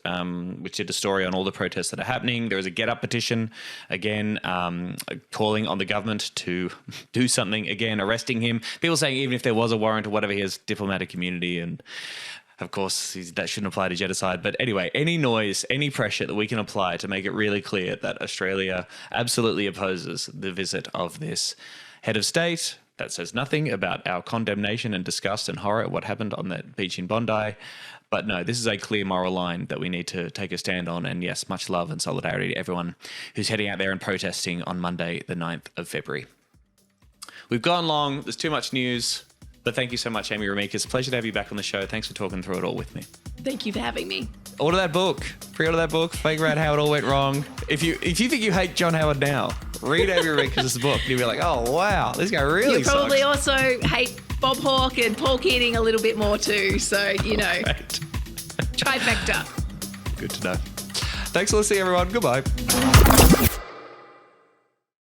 Speaker 2: which did a story on all the protests that are happening. There is a GetUp petition, again, calling on the government to do something, again, arresting him. People saying even if there was a warrant or whatever, he has diplomatic immunity, and of course, that shouldn't apply to genocide. But anyway, any noise, any pressure that we can apply to make it really clear that Australia absolutely opposes the visit of this head of state. That says nothing about our condemnation and disgust and horror at what happened on that beach in Bondi. But no, this is a clear moral line that we need to take a stand on. And yes, much love and solidarity to everyone who's heading out there and protesting on Monday, the 9th of February. We've gone long. There's too much news. But thank you so much, Amy Remeikis. Pleasure to have you back on the show. Thanks for talking through it all with me.
Speaker 3: Thank you for having me.
Speaker 2: Order that book. Pre-order that book. Figure out how it all went wrong. If you think you hate John Howard now, read Amy Remeikis' book. And you'll be like, oh, wow, this guy really
Speaker 3: You probably
Speaker 2: sucks.
Speaker 3: also hate Bob Hawke and Paul Keating a little bit more too. So,
Speaker 2: Right.
Speaker 3: Trifecta.
Speaker 2: Good to know. Thanks for listening, everyone. Goodbye.